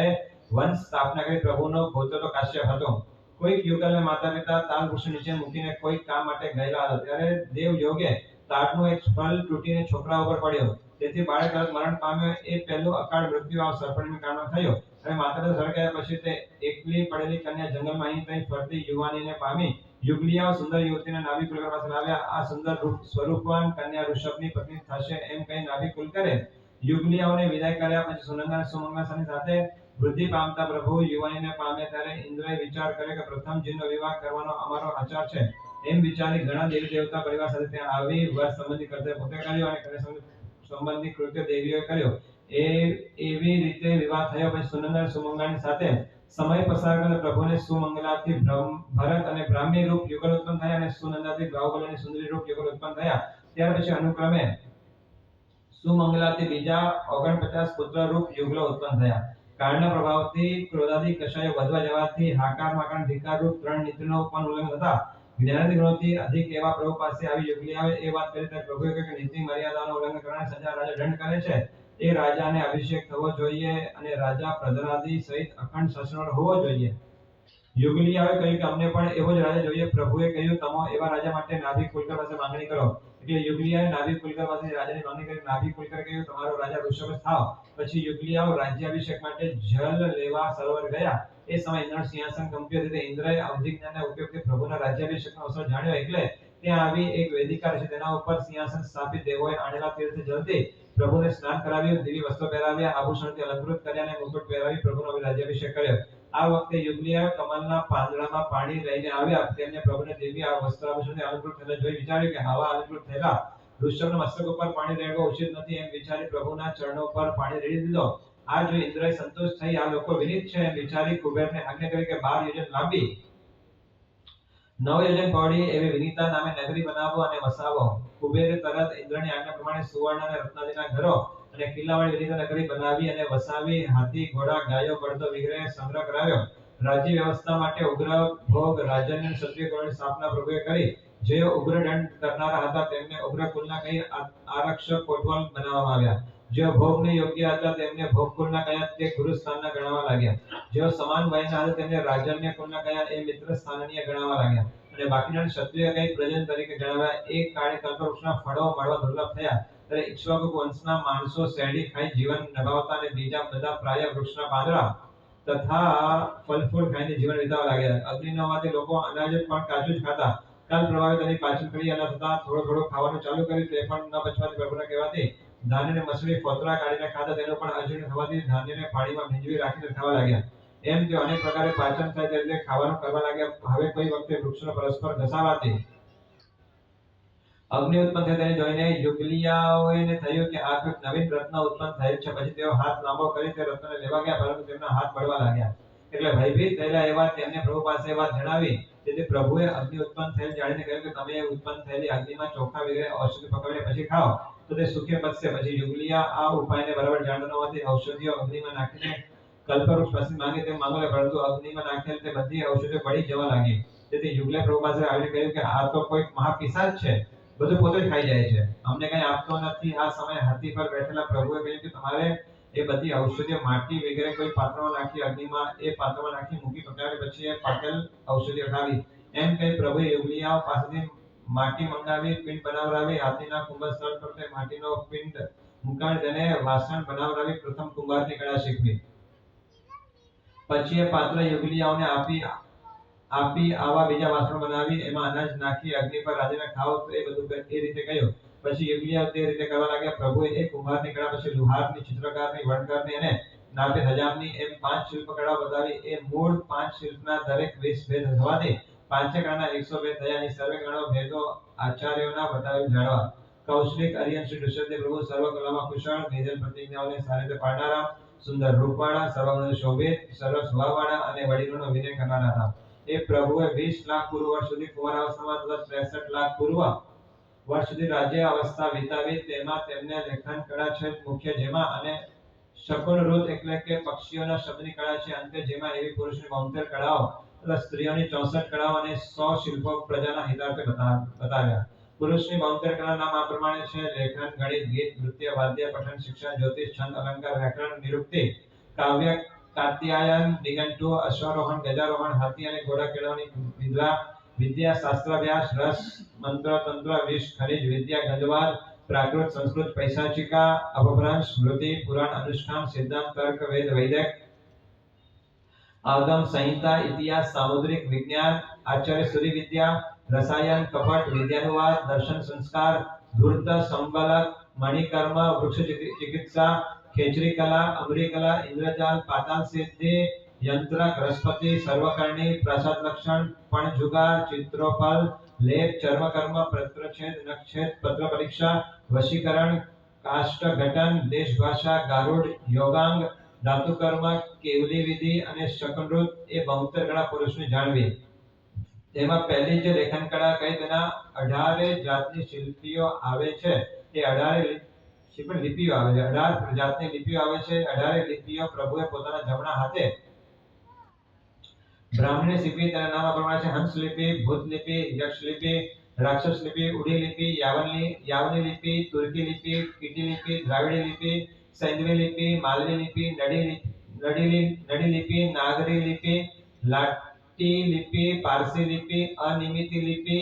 [SPEAKER 1] વંશ સ્થાપના કરી પ્રભુનો ગોત્ર તો કાશ્યપ હતો. કોઈક યુગલને માતા પિતા તાલ વૃક્ષ નીચે મૂકીને કોઈક કામ માટે ગયેલા હતા. ત્યારે દેવ યોગે તાડનું એક ફળ તૂટીને છોકરા ઉપર પડ્યો. તેથી બાળક મરણ પામ્યો. એ પહેલું અકાળ મૃત્યુ આ સર્પણની કારણે થયો. અને માતા પિતા સળગાયા પછી તે એકલી પડેલી કન્યા જંગલમાં અહીં ત્યાં ફરતી યુવાનીને પામી. યુગલિયાઓ સુંદર યુવતીને નાભિ કુલકર પાસે લાવ્યા. આ સુંદર સ્વરૂપવાન કન્યા ઋષભની પત્ની થશે એમ કહી નાભિ કુલકરે યુગલિયાઓને વિદાય કર્યા. પછી સુનંદા અને સુમંગલાની સાથે વૃદ્ધિ પામતા પ્રભુ યુવાનીને પામ્યા. ત્યારે ઇન્દ્રએ વિચાર કર્યો કે પ્રથમ જીવનો વિવાહ કરવાનો અમારો આચાર છે. એમ વિચારી ઘણા દેવી દેવતા પરિવાર સાથે ત્યાં આવી વર સંબંધી કર્તવ્ય પોતે કર્યો અને કન્યા સંબંધી કૃત્ય દેવીઓએ કર્યો. એવી રીતે વિવાહ થયો. પછી સુનંદા અને સુમંગલાની સાથે સમય પસાર કરીને પ્રભુને સુમંગલાથી ભરત અને બ્રાહ્મી રૂપ યુગલ ઉત્પન્ન થયા અને સુનંદાથી બાહુબલ અને સુંદરી રૂપ યુગલ ઉત્પન્ન થયા. ત્યાર પછી અનુક્રમે સુમંગલાથી બીજા 49 પુત્ર રૂપ યુગલો ઉત્પન્ન થયા. કાળના પ્રભાવથી ક્રોધાદી કષાયો વધવા જવાથી હાકાર માકાર ધિકાર રૂપ 3 નીતિનો પણ ઉલ્લંઘન થતા જ્ઞાનાદી ગુણોથી અધિક એવા પ્રભુ પાસે આવી યુગલિયાએ એ વાત કરી ત્યારે પ્રભુએ કહ્યું કે નીતિ મર્યાદાનો ઉલ્લંઘન કરનાર સજા રાજા દંડ કરે છે. એ રાજાને અભિષેક થવો જોઈએ અને રાજા પ્રધાનાદિ સહિત અખંડ શાસનવાળો હોવો જોઈએ. યુગલિયાએ કહ્યું કે અમને પણ એવો જ રાજા જોઈએ. પ્રભુએ કહ્યું તમો એવા રાજા માટે નાભિ કુલકર પાસે માંગણી કરો. એટલે યુગલિયાએ નાભિ કુલકર પાસે રાજાની માંગણી કરી. નાભિ કુલકરે કહ્યું તમારો રાજા ઋષભ થાવ. પછી યુગલિયાઓ રાજ્યાભિષેક માટે જલ લેવા સરોવર ગયા. એ સમય ઇન્દ્ર સિંહાસન કંપ્યું હતું. ઇન્દ્રએ અવધિ જ્ઞાનના ઉપયોગથી પ્રભુના રાજ્યાભિષેકનો અવસર જાણ્યો. એટલે ત્યાં આવી એક વેદિકા છે તેના ઉપર સિંહાસન સ્થાપિત. દેવોએ આણેલા તીર્થ જલથી પ્રભુને સ્નાન કરાવ્યું, દિવ્ય વસ્ત્રો પહેરાવ્યા, આભૂષણથી અલંકૃત કર્યા અને મુકુટ પહેરાવી પ્રભુનો રાજ્યાભિષેક કર્યો. આ વખતે યુગલિયા કમલના પાંદડામાં પાણી લઈને આવ્યા. તેમને પ્રભુને દિવ્ય વસ્ત્રાભૂષણથી અલંકૃત થયેલા જોઈ વિચાર્યું કે આવા અલંકૃત થયેલા ઋષભના મસ્તક ઉપર પાણી રેડવો ઉચિત નથી. એમ વિચારી પ્રભુના ચરણો પર પાણી રેડી દીધો. આ જોઈ ઇન્દ્રએ સંતોષ થઈ. આ લોકો વિનીત છે એમ વિચારી કુબેરને આજ્ઞા કરી કે 12 યોજન લાંબી 9 યોજન પહોળી એવી વિનીતા નામે નગરી બનાવો અને વસાવો. કુબેરે તરત ઇન્દ્રની આજ્ઞા પ્રમાણે સુવર્ણ અને રત્નાદિના ઘરો અને કિલ્લાવાળી વિનીતા નગરી બનાવી અને વસાવી. હાથી ઘોડા ગાયો બળદો વગેરે સંગ્રહ કરાવ્યો. રાજ્ય વ્યવસ્થા માટે ઉગ્ર ભોગ રાજન્ય અને ક્ષત્રિય કુળની સ્થાપના પ્રભુએ કરી. જેઓ ઉગ્ર દંડ કરનારા હતા તેમને ઉગ્ર કુલના કહી આરક્ષક કોટવાલ બનાવવામાં આવ્યા. જેઓ ભોગને યોગ્ય હતા તેમને ભોગ કુલના કહ્યા તે ગુરુ સ્થાનના ગણવા લાગ્યા. જેઓ સમાન વયના હતા તેમને રાજન્ય કુલના કહ્યા એ મિત્ર સ્થાનનીય ગણવા લાગ્યા. અને બાકીના ક્ષત્રિય કઈ પ્રજન તરીકે ગણાવ્યા. એક કાળે કલ્પવૃક્ષના ફળો મળવા દુર્લભ થયા. ત્યારે ઇક્ષ્વાકુ વંશના માણસો શેરડી ખાઈ જીવન નિભાવતા અને બીજા બધા પ્રાય વૃક્ષના પાંદડા તથા ફળ ફૂલ ખાઈને જીવન વિતાવવા લાગ્યા. અગ્નિ ન હોવાથી લોકો અનાજ પણ કાચું જ ખાતા. કાલ પ્રભાવિત અને પાચન ક્રિયા ન થતા થોડો થોડો ખાવાનું ચાલુ કર્યું. તે પણ ન પચવાથી પ્રભુના કહેવાથી ધાન્ય અને મસળી ફોતરા કાઢીને ખાતા. તેનું પણ અજીર્ણ થવાથી ધાન્યને પાણીમાં ભીંજવી રાખીને ખાવા લાગ્યા. એમ તેઓ અનેક પ્રકારે પાચન થાય તે રીતે ખાવાનું કરવા લાગ્યા. હવે કોઈ વખતે વૃક્ષનો પરસ્પર ઘસાવાથી અગ્નિ ઉત્પન્ન થાય તેને જોઈને યુગલિયાઓને થયું કે આ કોઈ નવીન રત્ન ઉત્પન્ન થયેલ છે. પછી તેઓ હાથ લાંબો કરી તે રત્નને લેવા ગયા, પરંતુ તેમના હાથ બળવા લાગ્યા. એટલે ભયભીત થયેલા એવા તેમને પ્રભુ પાસે વાત જણાવી. તેથી પ્રભુએ અગ્નિ ઉત્પન્ન થયેલ જાણીને કહ્યું કે તમે ઉત્પન્ન થયેલી અગ્નિમાં ચોખા વગેરે ઔષધિ પકવીને પછી ખાઓ તો તે સુખે પચશે. પછી યુગલિયા આ ઉપાયને બરાબર જાણતા ન હોવાથી ઔષધિઓ અગ્નિમાં નાખીને કલ્પવૃક્ષ પાસે માંગે તેમ માંગો, પરંતુ અગ્નિમાં નાખેલ તે બધી ઔષધિઓ બળી જવા લાગી. તેથી યુગલે પ્રભુ પાસે આવીને કહ્યું કે આ તો કોઈ મહાપિશાચ છે. બધું પોતે જ ખાઈ જાય છે, અમને કઈ આપતો નથી. આ સમયે હાથી પર બેઠેલા પ્રભુએ કહ્યું કે તમારે એ બધી ઔષધિઓ માટી વગેરે કોઈ પાત્રમાં નાખી અગ્નિમાં એ પાત્રમાં નાખી મૂકી પકાવી પછી એ પાકેલ ઔષધિઓ ખાવી. એમ કહી પ્રભુએ યુગલિયાઓ પાસેથી માટી મંગાવી પિંડ બનાવરાવી હાથીના કુંભ સ્થળ પર તે માટીનો પિંડ મુકાવી તેને વાસણ બનાવરાવી પ્રથમ કુંભારની કળા શીખવી. પછી એ પાત્ર યુગલિયાઓને આપી આવા બીજા વાસણ બનાવી એમાં અનાજ નાખી અગ્નિ પર રાંધીને ખાઓ તો એ બધું એ રીતે કહ્યું. પછી યુગલિયાઓ તે રીતે કરવા લાગ્યા. પ્રભુએ એક કુંભારની કળા પછી લુહારની, ચિત્રકારની, વણકરની અને નાભે હજામની એમ 5 શિલ્પ કળા બતાવી. એ મૂળ 5 શિલ્પના દરેક 20 ભેદ થવાથી પાંચે કળાના 100 ભેદ થયા. અહીં સર્વે ગણો ભેદો આચાર્યોના બતાવી જાણવા. કૌશલિક અરિયન શ્રી દુષ્યંત પ્રભુ સર્વ કલામાં કુશળ, નિધન પ્રતિજ્ઞાઓને સારી રીતે પાડનારા, સુંદર રૂપવાળા, સર્વગુણ શોભિત, સરળ સ્વભાવવાળા અને વડીલોનો વિનય કરનારા હતા. એ પ્રભુએ 20 લાખ પૂર્વ વર્ષ સુધી કુમારાવસ્થામાં તથા 63 લાખ પૂર્વ વર્ષ સુધી રાજ્ય અવસ્થા વિતાવી. તેમાં તેમને લેખન કળા છે મુખ્ય જેમાં અને શકુનરુત એટલે કે પક્ષીઓના શબ્દની કળા છે અંતે જેમાં એવી પુરુષની 72 કળાઓ તથા સ્ત્રીઓની 64 કળાઓ અને 100 શિલ્પો પ્રજાના હિતાર્થે બતાવ્યા. પુરુષની 72 કળા નામ આ પ્રમાણે છે: લેખન, ગણિત, ગીત, નૃત્ય, વાદ્ય, પઠન, શિક્ષણ, જ્યોતિષ, છંદ, અલંકાર, વ્યાકરણ, નિરુક્તિ, કાવ્ય, કાત્યાયન, નિઘંટુ, અશ્વારોહણ, ગજારોહણ, હાથી અને ઘોડા કેળવણી વિદ્યા, શાસ્ત્રાભ્યાસ, રસ, મંત્ર, તંત્ર, વિષ, ખનિજ વિદ્યા, ગંધવાદ, પ્રાકૃત, સંસ્કૃત, પૈશાચિકા, અપભ્રંશ, સ્મૃતિ, પુરાણ, અનુષ્ઠાન, સિદ્ધાંત, તર્ક, વેદ, વૈદક, આગમ, સંહિતા, ઇતિહાસ, સામુદ્રિક વિજ્ઞાન, આચાર્ય સ્તુતિ વિદ્યા, રસાયન, કપટ, વિદ્યાનુવાદ, દર્શન, સંસ્કાર, ધૂર્ત, સંબલક, મણિકર્મ, વૃક્ષ ચિકિત્સા, ખેચરી કલા, અમરી કલા, ઇન્દ્રજાલ, પાતાલ સિદ્ધિ, यंत्र, रसपति, सर्वकर्णी, प्रसाद लक्षण, पणजुगा, चित्रोपल, लेप, चर्मकर्म, पत्रच्छेद, नक्षेद, पत्र परीक्षा, वशीकरण, काष्ट घटन, देश भाषा, गारुड, योगांग, धातु कर्म, केवली विधि અને શકુનૃત એ 72 કળા પુરુષને જાણવી. તેમાં પહેલી જે લેખન કળા કહી તેના 18 જાતની શિલ્પીઓ આવે છે. તે 18 લિપિઓ આવે છે. 18 જાતની લિપિઓ આવે છે. 18 લિપિઓ પ્રભુએ પોતાના જમણા હાથે બ્રાહ્મણી લિપિ તેના નામ પ્રમાણે છે: હંસ લિપિ, ભૂત લિપિ, યક્ષ લિપિ, રાક્ષસ લિપિ, ઉડી લિપિ, યાવની લિપિ, તુર્કી લિપિ, કીટી લિપિ, દ્રાવિડી લિપિ, સૈન્ધવી લિપિ, માલવી લિપિ, નડી લિપિ, નાગરી લિપિ, લાટી લિપિ, પારસી લિપિ, અનિમિતી લિપિ,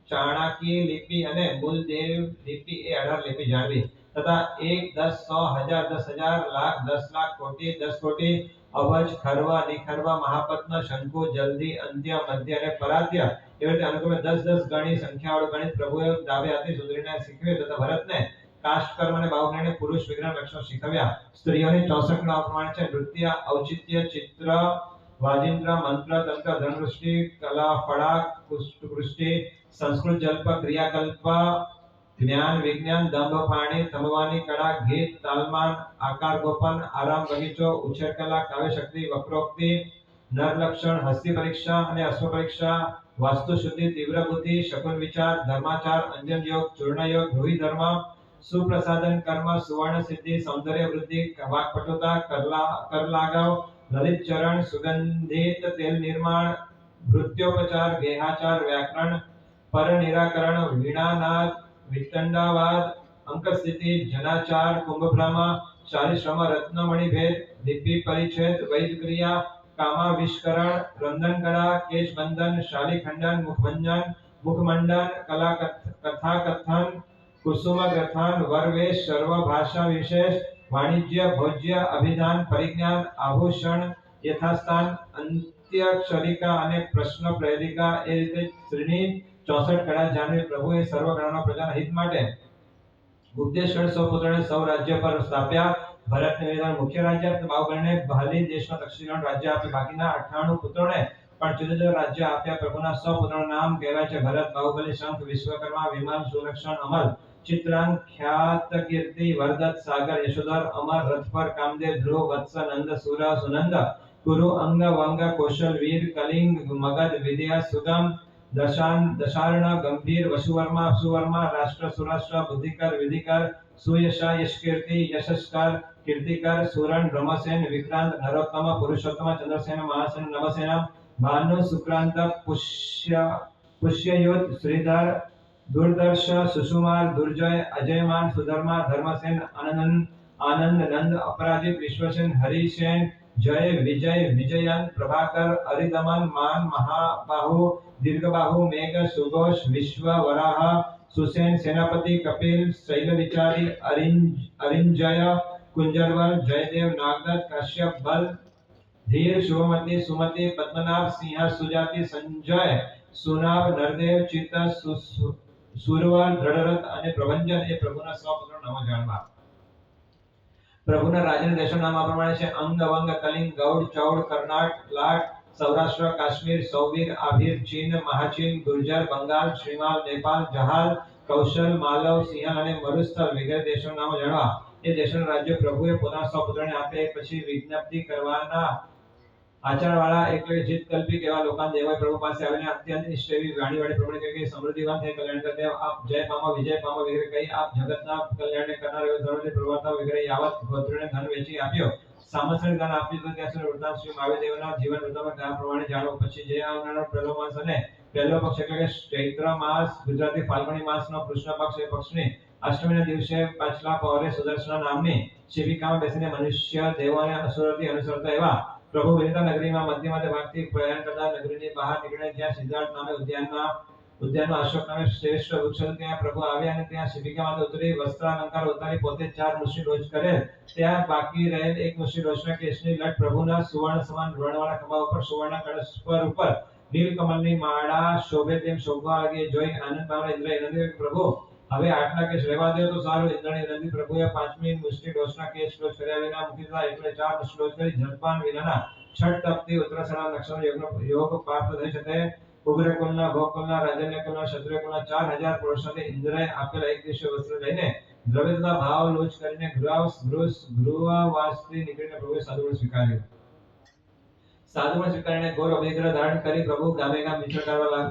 [SPEAKER 1] ચાણક્ય લિપિ અને મૂલદેવ લિપિ એ 18 લિપિ જાણવી તથા 1, 10, 100, 1000, 10,000, લાખ, 10 લાખ, કોટી, 10 કોટી, અવજ, ખરવા, નિખરવા, મહાપદ્મ, શંકુ, જલ્દી, અંત્ય, મધ્ય અને પરાત્ય એવી રીતે અનુક્રમે 10 ગણી સંખ્યાવાળું ગણિત પ્રભુએ ડાબે હાથે સુંદરીને શીખવ્યું તથા ભરતને કાષ્ટ કર્મ અને બાહુગ્રહણે પુરુષ વિગ્રહ લક્ષણો શીખવ્યા. સ્ત્રીઓની 64 કળાઓ પ્રમાણે છે: નૃત્ય, ઔચિત્ય, ચિત્ર, વાજિંત્ર, મંત્ર, તંત્ર, ધનવૃષ્ટિ, કલા, ફળા, કૃષ્ટિ, સંસ્કૃત, જલ્પ, ક્રિયાકલ્પ, જ્ઞાન, વિજ્ઞાન, દંભ, પાણી, થંભવાની કળા, ગીત, તાલમાન, આકાર ગોપન, આરામ બગીચો, ઉછેર કલા, કાવ્ય શક્તિ, વક્રોક્તિ, નર લક્ષણ, હસ્તી પરીક્ષા અને અશ્વ પરીક્ષા, વાસ્તુ શુદ્ધિ, તીવ્ર બુદ્ધિ, શકુન વિચાર, ધર્માચાર, અંજન યોગ, ચૂર્ણ યોગ, ધ્રુવી ધર્મ, સુપ્રસાદન કર્મ, સુવર્ણ સિદ્ધિ, સૌંદર્ય વૃદ્ધિ, વાકપટુતા, કર લાગાવ, લલિત ચરણ, સુગંધિત તેલ નિર્માણ, ભૃત્યોપચાર, ગેહાચાર, વ્યાકરણ, પર નિરાકરણ, વીણાનાદ, વિતંડાવાદ, અંક સ્થિતિ, જનાચાર, કુંભભ્રમા, ચારિશ્રમ, રત્નમણિ ભેદ, લિપિ પરિચ્છેદ, વૈદ ક્રિયા, કામાવિષ્કરણ, રંધન કળા, કેશ બંધન, શાલી ખંડન, મુખભંજન, મુખમંડન, કલા કથા કથન, કુસુમ ગ્રથન, વરવેશ, સર્વ ભાષા વિશેષ, વાણિજ્ય, ભોજ્ય, અભિધાન, પરિજ્ઞાન, આભૂષણ, યથાસ્થાન, અંત્યક્ષરિકા અને પ્રશ્ન પ્રેરિકા એ રીતે શ્રેણી 64 કળા જાણવી. પ્રભુએ સર્વ કળાનો પ્રજાના હિત માટે ઉપદેશ કરી સૌ પુત્રોને સૌ રાજ્ય પર સ્થાપ્યા. ભરતને વેદાંત મુખ્ય રાજ્ય આપ્યું. બાહુબળને બહાલી દેશમાં દક્ષિણ રાજ્ય આપ્યું. બાકીના 98 પુત્રોને પણ જુદા જુદા રાજ્ય આપ્યા. પ્રભુના 100 પુત્રોના નામ કહેવાય છે: ભરત, બાહુબલી, શંખ, વિશ્વકર્મા, વિમાન, સુલક્ષણ, અમલ, ચિત્રાંગ, ખ્યાત કીર્તિ, વરદત્ત, સાગર, યશોધર, અમર, રથપર, કામદેવ, ધ્રુવ, વત્સ, નંદ, સુર, સુનંદ, કુરુ, અંગ, વંગ, કૌશલ, વીર, કલિંગ, મગધ, વિદ્યા, સુગમ, દશાર્ણ, ગંભીર, વસુવર્મા, સુવર્મા, રાષ્ટ્ર, સુરાષ્ટ્ર, બુદ્ધિકર, વિધિકર, સુયશા, યશકીર્તિ, યશસ્કર, કીર્તિકર, સુરણ, બ્રહ્મસેન, વિક્રાંત, નરોત્તમ, પુરુષોત્તમ, ચંદ્રસેન, મહાસેન, નવસેન, ભાનુ, સુક્રાંત, પુષ્યયુત, શ્રીધર, दुर्दर्श, सुषुमार, दुर्जय, अजयमान, सुधर्मा, धर्मसेन, आनंद, नंद, अपराजित, विश्वसेन, हरिसेन, जय, विजय, विजयन, प्रभाकर, अरिदमन, मान, महाबाहु, दीर्घबाहु, मेघ, सुघोष, विश्व, वराह, सुसेन, सेनापति, कपिल, शैलविचारी, अरिंजय, कुंजरवल, जयदेव, नागदत्त, कश्यप, बल, धीर, शुभमती, सुमति, पद्मनाभ, सिंह, सुजाति, संजय, सुनाभ, नरदेव, चित्त, સુરવર, દ્રઢરથ અને પ્રભંજન એ પ્રભુના સ્વપુત્રો નામો જાણવા. પ્રભુના રાજ્યના દેશોના નામ આ પ્રમાણે છે: અંગ, અવંગ, કલિંગ, ગૌડ, ચૌડ, કર્ણાટ, લાટ, સૌરાષ્ટ્ર, કાશ્મીર, સૌવીર, આભીર, ચીન, મહાચીન, ગુર્જર, બંગાળ, શ્રીમાલ, નેપાળ, જહાલ, કૌશલ, માલવ, સિંહલ અને મરુસ્થલ વગેરે દેશોના નામો જાણવા. એ દેશોના રાજ્યો પ્રભુએ પોતાના સ્વપુત્રને આપે પછી વિજ્ઞપ્તિ કરવાના આચારવાળા એટલે જીત કલ્પિક એવા લોકાન દેવાય પ્રભુ પાસે આવીને અત્યંત ઇષ્ટ એવી વાણી પ્રમાણે કહે કે સમૃદ્ધિવાન થઈ કલ્યાણ કરતે આપ જય પામો, વિજય પામો વગેરે કહી આપ જગતના કલ્યાણને કરનાર એવો ધર્મને પ્રવર્તાવ વગેરે યાવત ગોત્રોને ધન વેચી આપ્યો. સામસ્ત્રી દાન આપ્યું તો ત્યાં સુધી વૃત્તાંત શ્રી મહાવીરદેવના જીવન વૃત્તાંત આ પ્રમાણે જાણો. પછી જે આવનારો પહેલો માસ અને પહેલો પક્ષ એટલે કે ચૈત્ર માસ ગુજરાતી ફાલ્ગુની માસનો કૃષ્ણ પક્ષ એ પક્ષની અષ્ટમીના દિવસે પાછલા પહોરે સુદર્શના નામની શિબિકામાં બેસીને મનુષ્ય, દેવો અને અસુરોથી અનુસરતા એવા પ્રભુ વિનિતા નગરીમાં મધ્ય ભાગથી પ્રયાણ કરતા નગરીની બહાર નીકળીને જ્યાં સિદ્ધાર્થ નામે ઉદ્યાનમાં અશોક નામે શ્રેષ્ઠ વૃક્ષ હતું ત્યાં પ્રભુ આવ્યા અને ત્યાં શિબિકામાં ઉતરી વસ્ત્રાલંકાર ઉતારી પોતે 4 મુષ્ટિ રોજ કરેલ. ત્યાં બાકી રહેલ એક મુષ્ટિ રોજના કેશની લટ પ્રભુના સુવર્ણ સમાન વર્ણવાળા ખભા ઉપર સુવર્ણ કળશ ઉપર નીલકમલની માળા શોભે તેમ શોભવા લાગી જોઈ આનંદ પામેલા ઇન્દ્ર વિનંતી પ્રભુ હવે આટલા કેશ રહેવા દો તો સારું. ઇન્દ્રની વિનંતી પ્રભુએ 5મી મુષ્ટિ રોજના કેશ રોજ કર્યા વિના મૂકી દીધા એટલે 4 મુષ્ટિ રોજ કરી જલપાન વિનાના છઠ તપથી ઉત્તરાષાઢ નક્ષત્ર યોગ પ્રાપ્ત થઈ શકે. ઉગ્ર કુલના, ભોગકુલના, રાજન્ય કુલના, ક્ષત્રિય કુલના 4000 પુરુષોને ઇન્દ્રએ આપેલા એક દિવસીય વસ્ત્ર લઈને દ્રવ્ય તથા ભાવ લોચ કરીને ગૃહવાસથી નીકળીને પ્રભુએ સાધુગુણ સ્વીકાર્યું. સાધુગુણ સ્વીકારીને ઘોર અભિગ્રહ ધારણ કરી પ્રભુ ગામે ગામ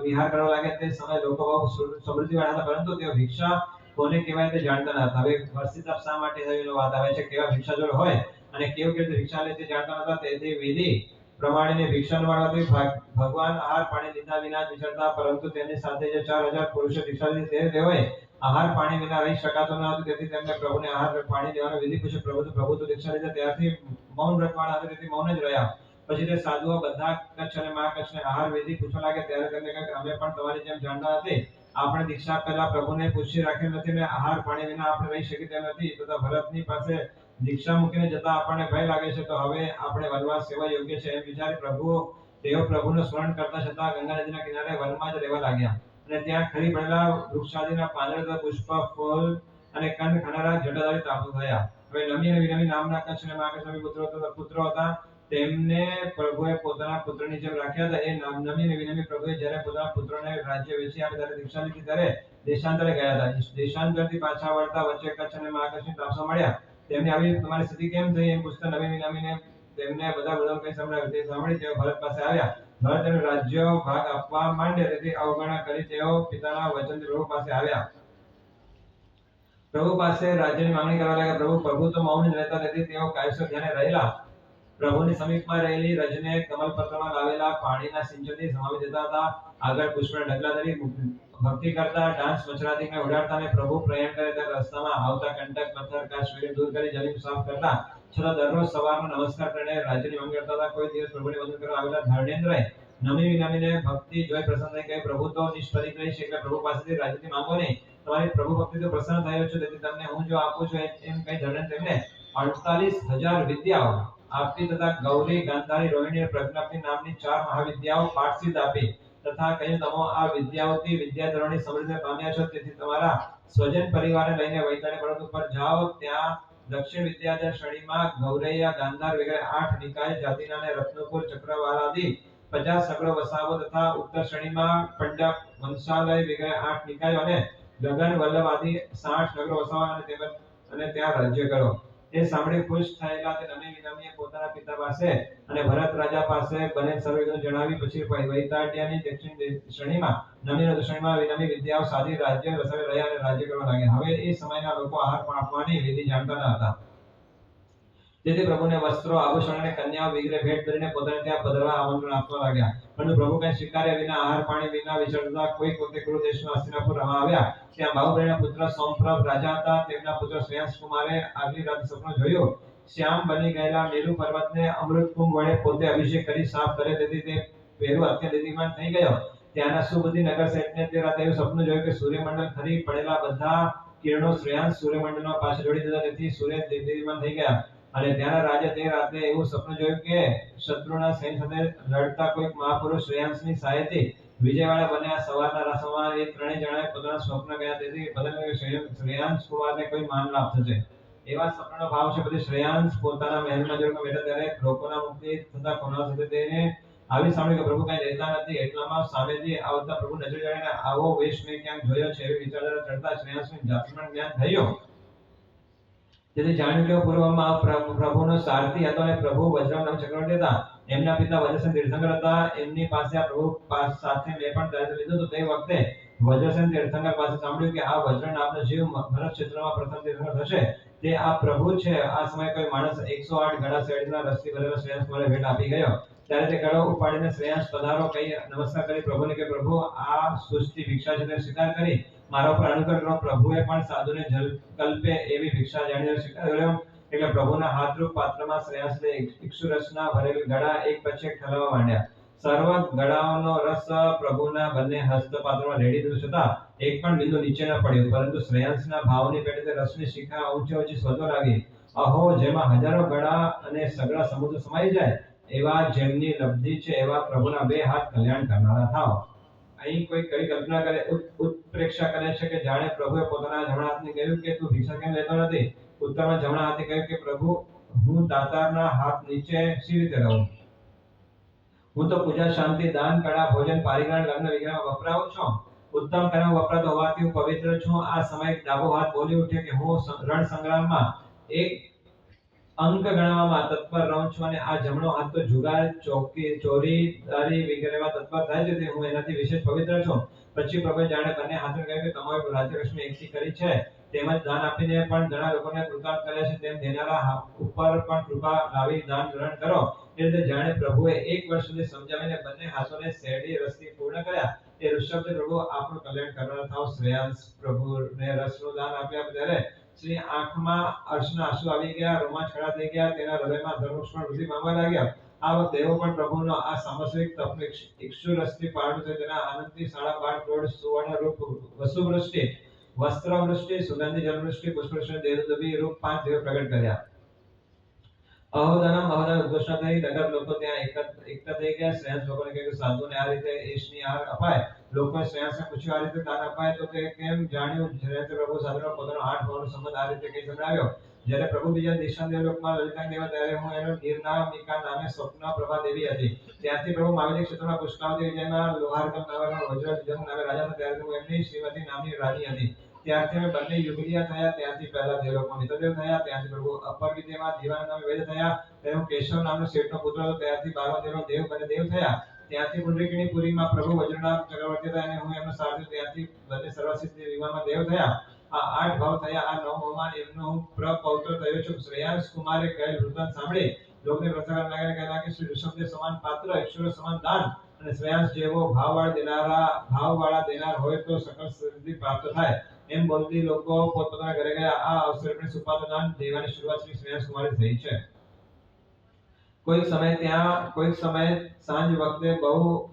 [SPEAKER 1] વિહાર કરવા લાગે. તે સમયે લોકો બહુ સમૃદ્ધિવાળા હતા પરંતુ તેઓ ભિક્ષા કોને કહેવાય તે જાણતા ન હતા. હવે વર્ષિત શા માટે થયેલો વાત આવે છે? કેવા ભિક્ષાચોર હોય અને કેવી રીતે ભિક્ષા લે તે જાણતા નતા. તેથી વિધિ પ્રમાણે ભિક્ષા માંગવાથી ભગવાન આહાર પાણી લીધા વિના જ વિચરતા પરંતુ તેમની સાથે જે 4000 પુરુષો ભિક્ષા લીધી તેઓએ આહાર પાણી વિના રહી શકાતો ન હતું. તેથી તેમને પ્રભુને આહાર પાણી દેવાનો વિધિ પૂછ્યો. પ્રભુ તો ભિક્ષા લીધા ત્યારથી મૌન વ્રતવાળા હતા તેથી મૌન જ રહ્યા. પછી તે સાધુઓ બધા કચ્છ અને મહાકચ્છને આહાર વિધિ પૂછવા લાગે ત્યારે તેમને કહે કે અમે પણ તમારી જેમ જાણતા નથી. આપણે દીક્ષા પહેલા પ્રભુને પૂછી રાખેલ નથી ને આહાર પાણી વિના આપણે રહી શકીએ તેમ નથી. તથા ભરતની પાસે દીક્ષા મૂકીને જતા આપણને ભય લાગે છે તો હવે આપણે વનવાસ સેવા યોગ્ય છે એમ વિચારી તેઓ પ્રભુનું સ્મરણ કરતા છતાં ગંગા નદીના કિનારે વનમાં જ રહેવા લાગ્યા. અને ત્યાં ખરી પડેલા વૃક્ષાદિના પાંદડા, પુષ્પ, ફૂલ અને કંદ ખાનારા જટાધારી તાપુ થયા. હવે નમી અને વિનમી નામના કચ્છ અને મહાકચ્છના પુત્રો હતા. તેમને પ્રભુએ પોતાના પુત્રની જેમ રાખ્યા હતા. એ નમી અને વિનમી પ્રભુએ જ્યારે પોતાના પુત્રોને રાજ્ય વેચી આપે ત્યારે દીક્ષા લીધી ત્યારે દેશાંતરે ગયા હતા. દેશાંતરથી પાછા વળતા વચ્ચે કચ્છ અને મહાકચ્છની તાપસા મળ્યા. તેમને આવી તમારી સ્થિતિ કેમ થઈ એમ પૂછતા નવી વિનામીને તેમને બધા બધાનું કંઈ સંભળાવ્યું. તે સાંભળી તેઓ ભરત પાસે આવ્યા. ભરત તેમને રાજ્ય ભાગ આપવા માંડ્યા તેથી અવગણના કરી તેઓ પિતાના વચનથી પ્રભુ પાસે આવ્યા. પ્રભુ પાસે રાજ્યની માંગણી કરવા લાગ્યા. પ્રભુ તો મૌન જ રહેતા તેથી તેઓ કાયસો ધ્યાને રહેલા. પ્રભુની સમીપમાં રહેલી રજને કમલપત્રમાં લાવેલા પાણીના સિંચનથી સમાવી દેતા હતા. આગળ પુષ્પના ઢગલા ધરી ભક્તિ કરતા ડાન્સ મચરાતીને ઉડાડતા અને પ્રભુ પ્રયાણ કરે ત્યારે રસ્તામાં આવતા કંટક, પથ્થર, કાચ વગેરે દૂર કરી જમીન સાફ કરતા. છતાં દરરોજ સવારનો નમસ્કાર કરીને રાજ્યની માંગ કરતા હતા. કોઈ દિવસ પ્રભુને વંદન કરવા આવેલા ધર્મેન્દ્રએ નમી વિનમીને ભક્તિ જોઈ પ્રસન્ન થઈ કહે પ્રભુ તો નિષ્ફળિત રહી છે એટલે પ્રભુ પાસેથી રાજ્યથી માંગો નહીં. તમારી પ્રભુ ભક્તિ તો પ્રસન્ન થયો છે તેથી તમને હું જો આપું છું એમ કહી ધર્મેન્દ્ર તેમને 48000 વિદ્યાઓ આપતી તથા ગૌરી, ગાંધારી, રોહિણી અને પ્રજ્ઞાપ્તિ નામની 4 મહાવિદ્યાઓ પાઠસિદ્ધ આપી તથા કહ્યું તમે આ વિદ્યાઓથી વિદ્યાધરોની સમૃદ્ધિ પામ્યા છો તેથી તમારા સ્વજન પરિવારને લઈને વૈતાળી પર્વત ઉપર જાઓ. ત્યાં દક્ષિણ વિદ્યાધર શ્રેણીમાં ગૌરૈયા, ગાંધાર વગેરે 8 નિકાય જાતિના અને રત્નપુર, ચક્રવાલાદી 50 નગરો વસાવો તથા ઉત્તર શ્રેણીમાં પંડક, વંશાલય વગેરે 8 નિકાયો અને ગગન વલ્લભ આદિ 60 નગરો વસાવો અને ત્યાં રાજ્ય કરો. એ સાંભળી ખુશ થયેલા તે નમી વિનમીએ પોતાના પિતા પાસે અને ભરત રાજા પાસે બનેલ સર્વ વિગતો જણાવી પછી વૈતાળ્યની દક્ષિણ શ્રેણીમાં નમી શ્રેણીમાં વિનમી વિદ્યાઓ સાધી રાજ્ય વસાવી રહ્યા અને રાજ્ય કરવા લાગ્યા. હવે એ સમયના લોકો આહાર પણ આપવાની વિધિ જાણતા ન હતા. તેથી પ્રભુને વસ્ત્રો આભૂષણ અને કન્યાઓ વગેરે ભેટ કરીને પોતાને ત્યાં પધારવા આમંત્રણ આપવા લાગ્યા. પરંતુ પ્રભુ કઈ સ્વીકાર્યા વિના આહાર પાણી વિના વિચરતા કોઈ પોતે ક્રૂર દેશમાં હસ્તિનાપુર રમવા આવ્યા. ત્યાં બાહુબલીના પુત્ર સોમપ્રભ રાજા હતા. તેમના પુત્ર શ્રેયાંસ કુમારે આગલી રાતે સપનું જોયું. શ્યામ બની ગયેલા મેરુ પર્વતને અમૃત કુંભ વડે પોતે અભિષેક કરી સાફ કરે, તેથી તે પેરુ અત્યંત દીદીમાન થઈ ગયો. ત્યાંના સુબુદ્ધિ નગર શેઠને તે રાતે એવું સપનું જોયું કે સૂર્યમંડળ ખરી પડેલા બધા કિરણો શ્રેયાંસ સૂર્યમંડળમાં પાછળ જોડી દીધા, તેથી સૂર્ય દીદીમાન થઈ ગયા. અને ત્યાંના રાજા તે રાતે એવું સપનું જોયું કે શત્રુના સૈન્ય સાથે લડતા કોઈક મહાપુરુષ શ્રેયાંસની સહાયથી વિજયવાળા બન્યા. સવારના રસમાં એ ત્રણેય જણાએ પોતાના સ્વપ્ન ગયા, તેથી બધાને શ્રેયાંસ કુમારને કોઈ માન લાભ થશે. એવા સપનાનો ભાવ છે. પછી શ્રેયાંસ પોતાના મહેલમાં જોડમાં બેઠા ત્યારે લોકોના મુખથી થતા કોના સાથે તેને આવી સાંભળ્યું કે પ્રભુ કઈ રહેતા નથી. એટલામાં સામેથી આવતા પ્રભુ નજર જાણીને આવો વેશ મેં ક્યાંક જોયો છે એવી વિચારધારા ચડતા શ્રેયાંસને જાતિમાં જ્ઞાન થયું. તેથી જાણ્યું કે પૂર્વમાં પ્રભુનો સારથી હતો અને પ્રભુ વજ્રમ નામ ચક્રવર્તી હતા. એમના પિતા વજ્રસેન તીર્થંકર હતા. એમની પાસે આ પ્રભુ સાથે મેં પણ ત્યારે લીધું હતું. તે વખતે વજ્રસેન તીર્થંકર પાસે સાંભળ્યું કે આ વજ્ર નામનો જીવ ભરત ક્ષેત્રમાં પ્રથમ તીર્થંકર થશે. તે આ પ્રભુ છે. આ સમયે કોઈ માણસ 108 ગળા શેરડીના રસથી ભરેલા શ્રેયાંસ કુમારને ભેટ આપી ગયો. ત્યારે તે ગળો ઉપાડીને શ્રેયાંસ પધારો કહી નમસ્કાર કરી પ્રભુને કે પ્રભુ આ સુસ્તી ભિક્ષા છે તે સ્વીકાર કરી મારા ઉપર અનુગ્રહ કરો. પ્રભુએ પણ સાધુને જલકલ્પે એવી ભિક્ષા જાણીને સ્વીકાર કર્યો. એટલે પ્રભુના હાથરૂપ પાત્રમાં શ્રેયાંસને ઇક્ષુરસના ભરેલ ગળા એક પછી એક ઠલવવા માંડ્યા. સર્વ ગળાઓનો રસ પ્રભુના બંને હસ્તપાત્રમાં રેડી દીધું છતાં એક પણ બિંદુ નીચે ન પડ્યું, પરંતુ શ્રેયાંસના ભાવની પેટે તે રસની શિખા ઊંચી ઊંચી વધવા લાગી. અહો, જેમાં હજારો ગળા અને સઘળા સમુદ્ર સમાઈ જાય એવા જેમની લબ્ધિ છે એવા પ્રભુના બે હાથ કલ્યાણ કરનારા થાવ. અહીં કોઈ કઈ કલ્પના કરે ઉત્પ્રેક્ષા કરે છે કે જાણે પ્રભુએ પોતાના જમણા હાથને કહ્યું કે તું ભિક્ષા કેમ લેતો નથી. ઉત્તરમાં જમણા હાથે કહ્યું કે પ્રભુ હું દાતારના હાથ નીચે સી રીતે રહું. હું તો પૂજા શાંતિ દાન કળા ભોજન પારિગ્રહણ લગ્ન વગેરેમાં વપરાવું છું. ઉત્તમ કર્મ વપરાતો હોવાથી હું પવિત્ર છું. આ સમયે ડાબો હાથ બોલી ઉઠ્યો કે હું રણ સંગ્રામમાં એક અંક ગણવામાં તત્પર રહું છું અને આ જમણો હાથ તો જુગાર ચોરીદારી વગેરેમાં તત્પર થાય છે, હું એનાથી વિશેષ પવિત્ર છું. પછી પ્રભુએ જાણે બંને હાથને કહ્યું કે તમારી રાજ્યલક્ષ્મી એકઠી કરી છે તેમજ દાન આપીને પણ ઘણા લોકોને કૃતાર્થ કર્યા છે, તેમ દેનારા ઉપર પણ કૃપા લાવી દાન ગ્રહણ કરો. એ રીતે જાણે પ્રભુએ 1 વર્ષ સુધી સમજાવીને બંને હાથોને શેરડી રસથી પૂર્ણ કર્યા. તે ઋષભદેવ પ્રભુ આપણું કલ્યાણ કરનારા થાવ. શ્રેયાંસ પ્રભુને રસનું દાન આપ્યા ત્યારે શ્રી આંખમાં અર્શના આંસુ આવી ગયા, રોમાંચ ખડા થઈ ગયા, તેના હૃદયમાં ધર્મક્ષણ વૃદ્ધિ પામવા લાગ્યા. આ વખતે દેવો પણ પ્રભુનો આ સામસ્વિક તપનું ઇક્ષુરસથી પારણું થયું. તેના આનંદથી 12.5 કરોડ સુવર્ણ રૂપ વસુવૃષ્ટિ, વસ્ત્રવૃષ્ટિ, સુગંધી જલવૃષ્ટિ, પુષ્પવૃષ્ટિ, દેવદૂતી રૂપ 5 દેવો પ્રગટ કર્યા. અહોદાનમ ઉદ્ઘોષણા થઈ. નગર લોકો ત્યાં એકઠા થઈ ગયા. શ્રેયાંસ લોકોને કહ્યું કે સાધુને આ રીતે એશની આહાર અપાય. લોકોએ શ્રેયાંસને પૂછ્યું આ રીતે દાન અપાય તો તે કેમ જાણ્યું. જ્યારે પ્રભુ સાધુનો પોતાનો 8 ભાવનો સંબંધ આ રીતે કઈ સંભળાવ્યો. જ્યારે પ્રભુ બીજા દિશા દેવલોકમાં લલિતા દેવા ત્યારે હું એનો નિર્નામિકા નામે સ્વપ્ન પ્રભા દેવી હતી. ત્યાંથી પ્રભુ માવેલી ક્ષેત્રમાં પુષ્કરાવતી વિજયમાં લોહારગમ નગરમાં વજ્રજંગ નામે રાજા હતા. ત્યારે હું એમની શ્રીમતી નામની રાણી હતી. ત્યારથી અમે બંને યુગલિયા થયા. ત્યાંથી પહેલા દેવલોકમાં મિત્રદેવ થયા. ત્યાંથી પ્રભુ અપર વિદ્યામાં દીવાન નામે વૈદ્ય થયા. ત્યારે હું કેશવ નામનો શેઠનો પુત્ર હતો. ત્યારથી 12 દેવનો દેવ બને દેવ થયા. ત્યાંથી પુંડરીકની પુરીમાં પ્રભુ વજ્રનાથ ચક્રવર્તી હતા અને હું એમનો સારથી. ત્યાંથી બંને સર્વસિદ્ધ વિમાનમાં દેવ થયા. આ 8 ભાવ થયા. આ 9 ભાવમાં એમનો હું પ્રપૌત્ર થયો છું. શ્રેયાંસ કુમારે કહેલ વૃત્તાંત સાંભળી લોકને પ્રસંગ લાગીને કહેલા કે શ્રી ઋષભદેવ સમાન પાત્ર, ઈશ્વર સમાન દાન અને શ્રેયાંસ જેવો ભાવવાળા દેનાર હોય તો સકલ સિદ્ધિ પ્રાપ્ત થાય. એમ બોલતી લોકો પોતપોતાના ઘરે ગયા. આ અવસરે પણ સુપાત્ર દાન દેવાની શરૂઆત શ્રી શ્રેયાંસ કુમારથી થઈ છે. કોઈક સમય સાંજ વખતે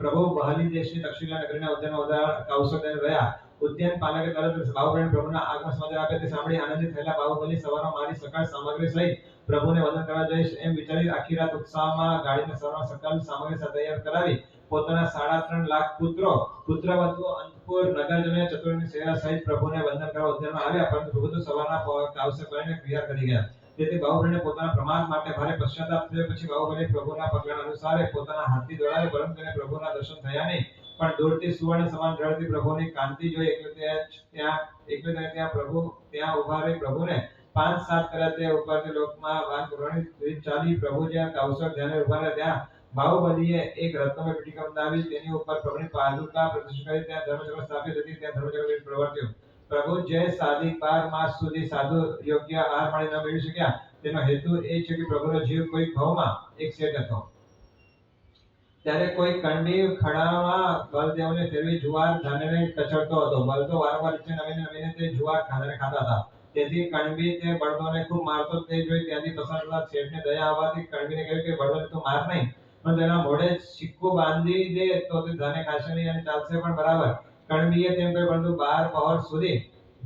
[SPEAKER 1] પ્રભુ બહાલી દેશની તક્ષશિલા નગરીના ઉદ્યાનમાં કૌશલ્ય રહ્યા. ઉદ્યાન પાલકે તરત બાહુબલી પ્રભુના આગમન સમાચાર આપ્યા. તે સાંભળી આનંદિત થયેલા બાહુબલી સવારમાં મારી સકળ સામગ્રી સહિત પ્રભુને વંદન કરવા જઈશ એમ વિચારી આખી રાત ઉત્સાહમાં ગાડીને સવારમાં સકલ સામગ્રી સાથે તૈયાર કરાવી પોતાના 3.5 લાખ પુત્રવધુઓ અંતપુર નગરજનોએ ચતુર્ની સેવા સહિત પ્રભુને વંદન કરવા ઉદ્યાનમાં આવ્યા. પરંતુ પ્રભુ તો સવારના કાવસે કરીને વિહાર કરી ગયા. તેથી બાહુબલીને પોતાના પ્રમાદ માટે ભારે પશ્ચાતાપ થયો. પછી બાહુબલી પ્રભુના પગલાં અનુસારે પોતાના હાથી દોડાવી, પરંતુ તેને પ્રભુના દર્શન થયા નહીં. પણ દૂરથી સુવર્ણ સમાન ઝળકતી પ્રભુની કાંતિ જોઈ પ્રભુ ત્યાં ઉભા રહી પ્રભુને 5-7 કર્યા. તે ઉપરથી લોકમાં વાન પુરાણી રીત ચાલી. પ્રભુ જ્યાં કૌશલ ધ્યાને ઉભા રહ્યા ત્યાં બાહુબલીએ એક રત્નમય પીઠિકા બનાવી તેની ઉપર પ્રભુની પાદુકા પ્રતિષ્ઠિત કરી ત્યાં ધર્મચક્ર સ્થાપિત હતી. ત્યાં ધર્મચક્ર પ્રવર્ત્યું. પ્રભુ જે સાદી 12 માસ સુધી સાધુ યોગ્ય આહાર પાણી ન મેળવી શક્યા તેનો હેતુ એ છે કે પ્રભુનો જીવ કોઈ ભાવમાં એક શેઠ હતો. ત્યારે કોઈ કણબી ખડામાં બળદેવને ફેરવી જુવાર ધાનેને કચડતો હતો. બળદો વારંવાર નીચે નમીને તે જુવાર ખાતા હતા. તેથી કણબી તે બળદોને ખૂબ મારતો તે જોઈ ત્યાંથી પસાર થતા શેઠને દયા આવવાથી કણબીને કહ્યું કે બળદોને તું માર નહીં, પણ તેના મોઢે સિક્કો બાંધી દે તો તે ધાને ખાશે નહીં અને ચાલશે પણ બરાબર. કણબીએ તેમ કહ્યું, પરંતુ 12 પહોર સુધી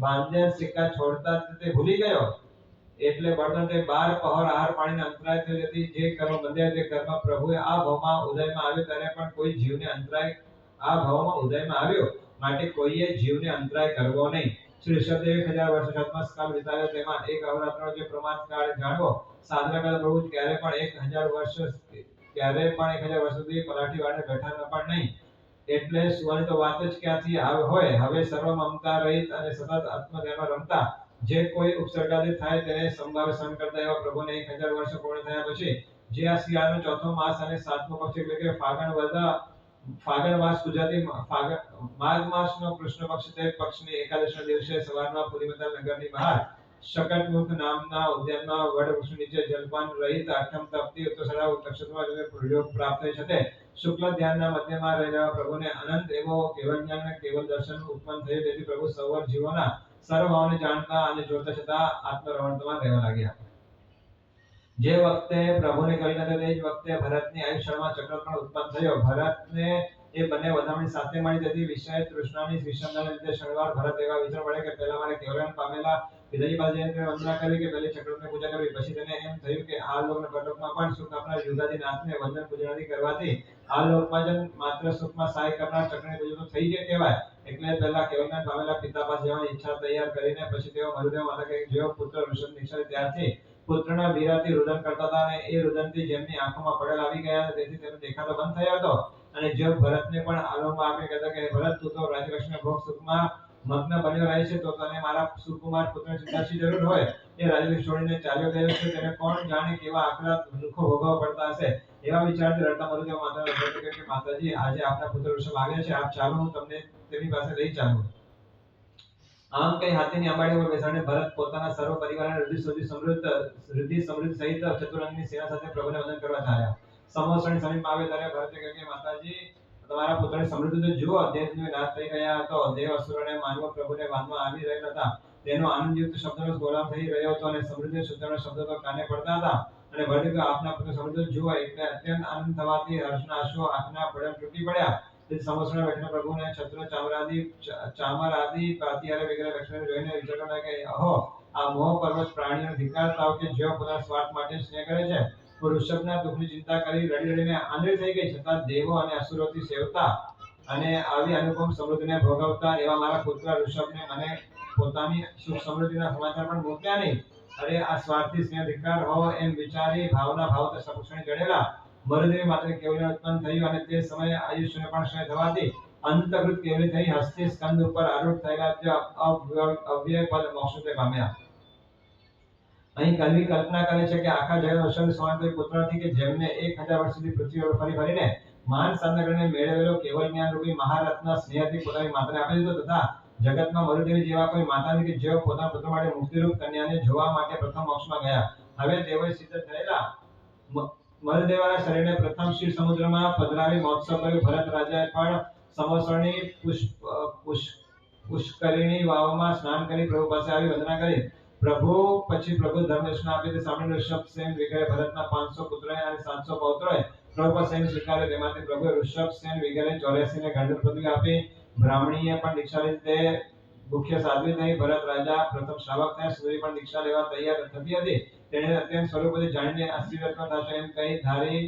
[SPEAKER 1] બાંધેલ સિક્કા છોડતા તે ભૂલી ગયો. એટલે બળદોને તે 12 પહોર આહાર પાણીને અંતરાય થયો. તેથી જે કર્મ બંધાય તે કર્મ પ્રભુએ આ ભાવમાં ઉદયમાં આવ્યો ત્યારે પણ કોઈ જીવને અંતરાય આ ભાવમાં ઉદયમાં આવ્યો માટે કોઈએ જીવને અંતરાય કરવો નહીં. શ્રી ઋષભદેવે 1000 વર્ષ આત્મસ્કાલ વિતાવ્યો. તેમાં એક અવરાત્રનો જે પ્રમાણકાળ જાણવો સાધના કરતા પ્રભુ ક્યારે પણ 1000 વર્ષ સુધી પલાઠી વાળીને બેઠા પણ નહીં. એટલે સુવાની તો વાત જ ક્યાંથી હોય. હવે સર્વ મમતા રહિત અને સતત આત્મધ્યાનમાં રમતા જે કોઈ ઉપસર્ગાદી થાય તેને સંભાવે સહન કરતા એવા પ્રભુને 1000 વર્ષ પૂર્ણ થયા પછી જે આ શિયાળાનો ચોથો માસ અને સાતમો પક્ષ એટલે કે ફાગણ માસ ગુજરાતી માઘ માસનો કૃષ્ણ પક્ષ તે પક્ષની એકાદશના દિવસે સવારમાં પુરીમતા નગરની બહાર શકટમુખ નામના ઉદ્યાનમાં વડવૃક્ષ નીચે જલપાન રહિત આઠમ તપતી ઉત્તરસરા નક્ષત્રમાં પ્રયોગ પ્રાપ્ત થઈ છે. શુક્લ ધ્યાનના મધ્યમાં રહેલા પ્રભુને અનંત એવો કેવલ જ્ઞાન અને કેવલ દર્શન ઉત્પન્ન થયું. તેથી પ્રભુ સર્વ જીવોના સર્વ ભાવને જાણતા અને જોતા છતાં આત્મરમણમાં રહેવા લાગ્યા. જે વખતે પ્રભુને કહી નથી તે જ વખતે ભરતની આયુષ્યમાં ચક્ર પણ ઉત્પન્ન થયો. ભરતને એ બંને વધામણી સાથે મળી. તેથી વિષય તૃષ્ણાની વિષમતાને લીધે શનિવાર ભરત એવા વિચાર પડે કે પહેલા મારે કેવલ્યાન પામેલા પિતાજી પાસે જઈને વંદના કરવી કે પહેલી ચક્રની પૂજા કરવી. પછી તેને એમ થયું કે આ લોકના પરલોકમાં પણ સુખ આપનાર યુગાદી નાથને વંદન પૂજનાદી કરવાથી આ લોકમાં જ માત્ર સુખમાં સહાય કરનાર ચક્રની પૂજા તો થઈ જાય કહેવાય. એટલે પહેલા કેવલ્યાન પામેલા પિતા પાસે જવાની ઈચ્છા તૈયાર કરીને પછી તેઓ મરુદેવ માતા કે જેઓ પુત્ર ઋષભ નિક્ષારી ત્યારથી પુત્રના વીરાથી રુદન કરતા હતા અને એ રુદનથી જેમની આંખોમાં પડેલ આવી ગયા તેથી તેનો દેખાતો બંધ થયો હતો. અને જો ભરતને પણ આલોકમાં આપી કહેતા કે ભરત તું તો રાજલક્ષ્મી ભોગ સુખમાં મગ્ન બન્યો રહે છે તો તને મારા સુકુમાર પુત્રની ચિંતાની જરૂર હોય. એ રાજલક્ષ્મી છોડીને ચાલ્યો ગયો છે. તેને કોણ જાણે કેવા આકરા દુઃખો ભોગવવા પડતા હશે. એવા વિચારથી રડતા મરુદેવ માતાને ભરત કહે કે માતાજી આજે આપના પુત્ર ઋષભ આવ્યા છે. આપ ચાલો હું તમને તેની પાસે લઈ ચાલું. આમ કઈ હાથીની અંબાડી પર બેસાડીને ભરત પોતાના સર્વ પરિવારને રિદ્ધિ સમૃદ્ધ સહિત ચતુરંગની સેના સાથે પ્રભુને વંદન કરવા ચાલ્યા. સમોસણી સમીપ આવે ત્યારે ભરતે કહ્યું કે માતાજી તમારા પુત્રની સમૃદ્ધિ તો જુઓ. દેવનો નાશ થઈ ગયા હતો. દેવ અસુરોને માનવ પ્રભુને વાદમાં આવી રહેલા હતા. તેનો આનંદયુક્ત શબ્દનો ગોળામ થઈ રહ્યો હતો અને સમૃદ્ધિ સૂત્રના શબ્દો તો કાને પડતા હતા. અને ભરતે કહ્યું આપના પુત્ર સમૃદ્ધિ જુઓ. એટલે અત્યંત આનંદ થવાથી હર્ષના આંસુઓ આંખના પડે તૂટી પડ્યા. તેથી સમોસણા બેઠેલા પ્રભુને છત્ર ચામર આદિ પાતિયારે વગેરે લક્ષણો જોઈને વિચાર કરવા કે અહો આ મોહ પર્વત પ્રાણીઓને ધિક્કારતા કે જેઓ પોતાના સ્વાર્થ માટે સ્નેહ કરે છે. ઋષભના દુઃખની ચિંતા કરી રડીને આંધળી થઈ ગઈ. છતાં દેવો અને અસુરોથી સેવતા અને આવી અનુપમ સમૃદ્ધિને ભોગવતા એવા મારા પુત્ર ઋષભને મને પોતાની સુખ સમૃદ્ધિના સમાચાર પણ મોકલ્યા નહીં. અરે આ સ્વાર્થી સ્નેહ ધિક્કાર હો એમ વિચારી ભાવ સપક્ષણી જડેલા મરુદેવી માતાને કેવલ્ય ઉત્પન્ન થયું. અને તે સમયે આયુષ્યને પણ ક્ષય થવાથી અંતકૃત કેવલી થઈ હસ્તી સ્કંદ ઉપર આરૂઢ થયેલા અવ્યય પદ મોક્ષને પામ્યા. અહીં કવિ કલ્પના કરે છે કે આખા જગતનો અસંગ સમાન કોઈ પુત્ર નથી કે જેમને 1000 વર્ષ સુધી પૃથ્વી પર ફરીને માન સાધના કરીને મેળવેલો કેવલ જ્ઞાન રૂપી મહારત્ન સ્નેહથી પોતાની માતાને આપી દીધો. તથા જગતમાં મરુદેવી જેવા કોઈ માતા નથી કે જેઓ પોતાના પુત્ર માટે મુક્તિરૂપ કન્યાને જોવા માટે પ્રથમ મોક્ષમાં ગયા. હવે તેઓએ સિદ્ધ થયેલા મરુદેવાના શરીરને પ્રથમ ક્ષીર સમુદ્રમાં પધરાવી મહોત્સવ કર્યો. ભરત રાજાએ પણ સમોસણી પુષ્કરિણી વાવમાં સ્નાન કરી પ્રભુ પાસે આવી વંદના કરી. પછી પ્રભુ ધર્મદર્શન આપી તે સાંભળીને ઋષભસેન વગેરે ભરતના 500 પુત્રોએ અને 700 પૌત્રોએ પ્રભુ પર સૈન્ય સ્વીકાર્યો. તેમાંથી પ્રભુએ ઋષભસેન વગેરે 84 ને ગણધર પદવી આપી. બ્રાહ્મણીએ પણ દીક્ષા લીધી. તે મુખ્ય સાધ્વી થઈ. ભરત રાજા પ્રથમ શ્રાવક થયા. સુરી પણ દીક્ષા લેવા તૈયાર થતી હતી. તેણે અત્યંત સ્વરૂપથી જાણીને આશીર્વાદ થશે એમ કહી ધારી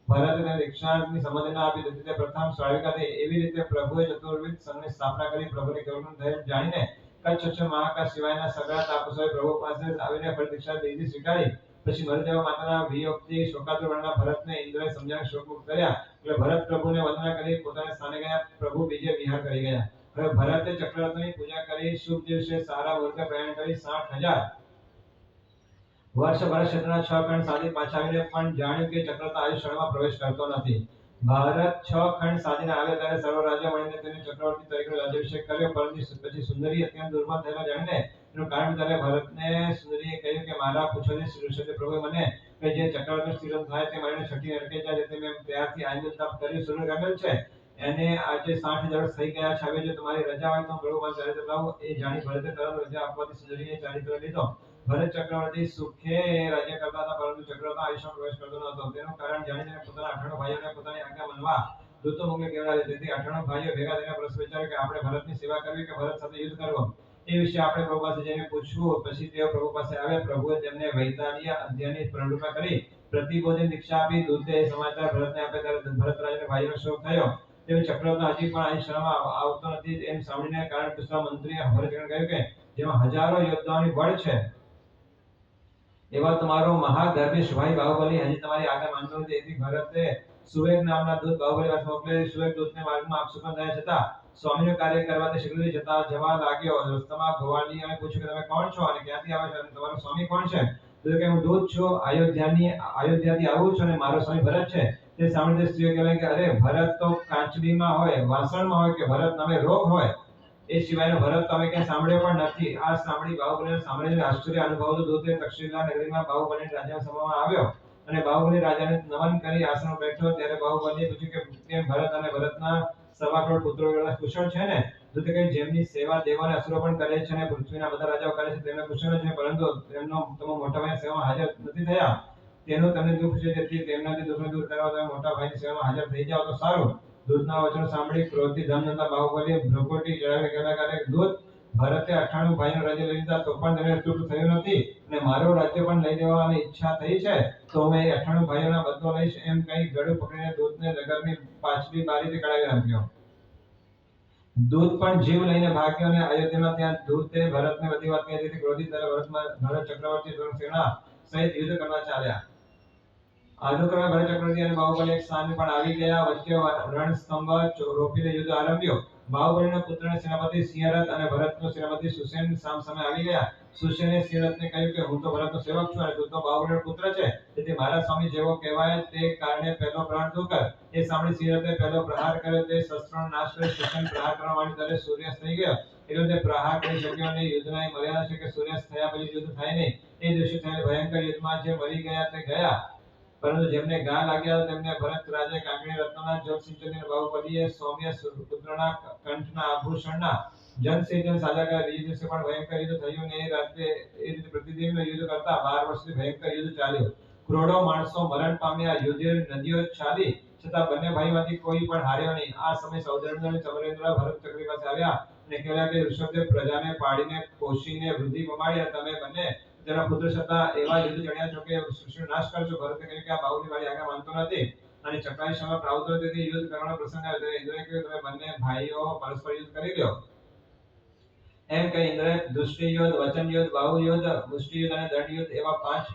[SPEAKER 1] ભરત તેને દીક્ષાની સંમતિ ન આપી. તેથી તે પ્રથમ શ્રાવિકા થઈ. એવી રીતે પ્રભુએ ચતુર્વિધ સંઘની સ્થાપના કરી. પ્રભુને કેવલનું ધૈર્ય જાણીને કચ્છ મહાકાશ સિવાયના સગળા તાપસોએ પ્રભુ પાસે આવીને ફરી દીક્ષા લીધી સ્વીકારી. પછી મરુદેવ માતાના વિયોગથી શોકાતુર બનેલા ભરતને ઇન્દ્રએ સમજાવી શોકમુક્ત કર્યા. એટલે ભરત પ્રભુને વંદના કરી પોતાના સ્થાને ગયા. પ્રભુ બીજે વિહાર કરી ગયા. હવે ભરતે ચક્રરથની પૂજા કરી શુભ દિવસે સારા વર્ગ પ્રયાણ કરી 60,000 વર્ષ ભરત ક્ષેત્રના 6 ખંડ સાધી પાછા આવીને પણ જાણ્યું કે ચક્રરથ આયુષ્યમાં પ્રવેશ કરતો નથી. ભારત 6 ખંડ સાધીને આવ્યા ત્યારે સર્વ રાજ્ય મળીને તેને ચક્રવર્તી તરીકે રાજ્યાભિષેક કર્યો. પરંતુ પછી સુંદરી અત્યંત દુર્બળ થયેલા જાણીને એનું કારણ ત્યારે ભરતને સુંદરીએ કહ્યું કે મારા પૂછવાથી ઋષભદેવ પ્રભુએ મને કે જે ચક્રવર્તી સ્થિર થાય તે મારીને છઠ્ઠી નરકે જાય તેથી મેં ત્યારથી આંજલ તપ કર્યું શરૂ કરેલ છે. એને આજે 60 વર્ષ થઈ ગયા છે. હવે જો તમારી રજા હોય તો હું પ્રભુ પાસે ચારિત્ર લાવું. એ જાણી ભરતે તરત રજા આપવાથી સુંદરીએ ચારિત્ર લીધો. ભરત ચક્રવર્તી સુખે રાજ્ય કરતા હતા પરંતુ ચક્રવર્તી આયુષ્યમાં પ્રવેશ કરતો ન હતો. તેનું કારણ જાણીને પોતાના 98 ભાઈઓને પોતાની આજ્ઞા માનવા દૂતો મોકલી કેવડાવ્યા. તેથી 98 ભાઈઓ ભેગા થઈને પરસ્પર વિચાર્યું કે આપણે ભરતની સેવા કરવી કે ભરત સાથે યુદ્ધ કરવું. એ વિશે આપણે પ્રભુ પાસે જઈને પૂછવું. પછી તેઓ પ્રભુ પાસે આવ્યા. પ્રભુએ તેમને વૈતાલીય અધ્યયનની પ્રવૃત્તિ કરી પ્રતિબોધિત દીક્ષા આપી. દૂતે એ સમાચાર ભરતને આપ્યા ત્યારે ભરત રાજાને ભાઈઓનો શોક થયો. તેઓ ચક્રવર્તી હજી પણ અહીં શરણમાં આવતો નથી એમ સાંભળીને કારણ પૂછવા મંત્રીએ ભરતને કહ્યું કે જેમાં હજારો યોદ્ધાઓની બળ છે એવા તમારો મહાગર્ભી ભાઈ બાહુબલી હજી તમારી આજ્ઞા માનતો નથી. તેથી ભરતે સુવેગ નામના દૂત બાહુબલી પાસે મોકલેલી. સુવેગ દૂતને માર્ગમાં આપસુકન થયા છતાં સ્વામીનું કાર્ય કરવા તે શીઘ્રથી જવા લાગ્યો. રસ્તામાં ગોવાળીઓએ પૂછ્યું કે તમે કોણ છો અને ક્યાંથી આવો છો અને તમારો સ્વામી કોણ છે? તો કે હું દૂત છું, અયોધ્યાથી આવું છું અને મારો સ્વામી ભરત છે. તે સાંભળીને સ્ત્રીઓ કહેવાય કે અરે ભરત તો કાંચડીમાં હોય, વાસણમાં હોય કે ભરત નામે રોગ હોય. એ સિવાયનો ભરત તો અમે ક્યાંય સાંભળ્યો પણ નથી. આ સાંભળી બાહુબલીને સાંભળીને આશ્ચર્ય અનુભવતું દૂતે તક્ષશિલા નગરીમાં બાહુબલીને રાજા સભામાં આવ્યો અને બાહુબલી રાજાને નમન કરી આસન પર બેઠો. ત્યારે બાહુબલીએ પૂછ્યું કે કેમ ભરત અને ભરતના 1.25 કરોડ પુત્રો કુશળ છે ને? દૂતે કહ્યું જેમની સેવા દેવો અને અસુરો પણ કરે છે અને પૃથ્વીના બધા રાજાઓ કરે છે તેમને કુશળ છે પરંતુ તેમનો તમે મોટા ભાઈની સેવામાં હાજર નથી થયા તેનું તમને દુઃખ છે. તેથી તેમનાથી દુઃખને દૂર કરવા તમે મોટા ભાઈની સેવામાં હાજર થઈ જાઓ તો સારું. દૂતના વચન સાંભળી ક્રોધથી ધમધમતા બાહુબલીએ ભ્રુકુટી ચડાવી કહેવા કે દૂત ભરતે 98 ભાઈનું રાજ્ય લઈ લીધા તો પણ તેને તૃપ્ત થયું નથી અને મારું રાજ્ય પણ લઈ લેવાની ઈચ્છા થઈ છે તો મેં 98 ભાઈઓના બદલો લઈશ. એમ કહી ગળું પકડીને દૂતને નગરની પાછલી બારીથી કઢાવી નાખ્યો. દૂત પણ જીવ લઈને ભાગ્યો અને અયોધ્યામાં ત્યાં દૂતે ભરતને બધી વાત કહી દીધી. ક્રોધિત ભરત ચક્રવર્તી સેના સહિત યુદ્ધ કરવા ચાલ્યા. અનુક્રમે ભરત ચક્રવર્તી અને બાહુબલી એક સ્થાને પણ આવી ગયા. વચ્ચે રણસ્તંભ રોપીને યુદ્ધ આરંભ્યો. બાહુબલીના પુત્રને સેનાપતિ સિંહરથ અને ભરતનો સેનાપતિ સુસેન સામસામે આવી ગયા. સુસેને સિંહરથને કહ્યું કે હું તો ભરતનો સેવક છું અને તું તો બાહુબલીનો પુત્ર છે તેથી મારા સ્વામી જેવો કહેવાય તે કારણે પહેલો પ્રહાર તું કર. એ સાંભળી સિંહરથે પહેલો પ્રહાર કર્યો. તે શસ્ત્રોનો નાશ કરી સુસેન પ્રહાર કરવા માંડ્યો ત્યારે સૂર્યાસ્ત થઈ ગયો. એટલે તે પ્રહાર કરી શક્યો નહીં. યુદ્ધના એ મર્યાદા છે કે સૂર્યાસ્ત થયા પછી યુદ્ધ થાય નહીં. એ દિવસે થયેલ ભયંકર યુદ્ધમાં જે મરી ગયા તે ગયા પરંતુ જેમને ઘા લાગ્યા તેમને ભરત રાજાએ કાંકરી રત્નના જળ સિંચન બાહુબલીએ સૌમ્ય પુત્રના કંઠના આભૂષણના જનસેજન સાજા કર્યા. બીજે દિવસે પણ ભયંકર યુદ્ધ થયું ને એ રાતે એ રીતે પ્રતિદિન યુદ્ધ કરતા 12 વર્ષ સુધી ભયંકર યુદ્ધ ચાલ્યું. કરોડો માણસો મરણ પામ્યા. યુદ્ધ નદીઓ ચાલી છતાં બંને ભાઈમાંથી કોઈ પણ હાર્યો નહીં. આ સમય સૌદર્ય અને ચમરેન્દ્ર ભરત ચક્રી પાસે આવ્યા અને કહેલા કે ઋષભદેવ પ્રજાને પાડીને પોષીને વૃદ્ધિ પમાડી તમે બંને તેના પુત્ર છતાં એવા યુદ્ધ ચડ્યા છો કે સૃષ્ટિનો નાશ કરશો. ભરતે કહ્યું કે આ બાહુબલી મારી આજ્ઞા માનતો નથી અને ચક્રાઈ સમય પ્રાવતો તેથી યુદ્ધ કરવાનો પ્રસંગ આવ્યો. ત્યારે ઇન્દ્રએ કહ્યું તમે બંને ભાઈઓ પરસ્પર યુદ્ધ કરી લ્યો. એમ કહી ઇન્દ્રએ દૃષ્ટિ યુદ્ધ, વચન યુદ્ધ, બાહુ યુદ્ધ, મુષ્ટિ યુદ્ધ અને દંડ યુદ્ધ એવા 5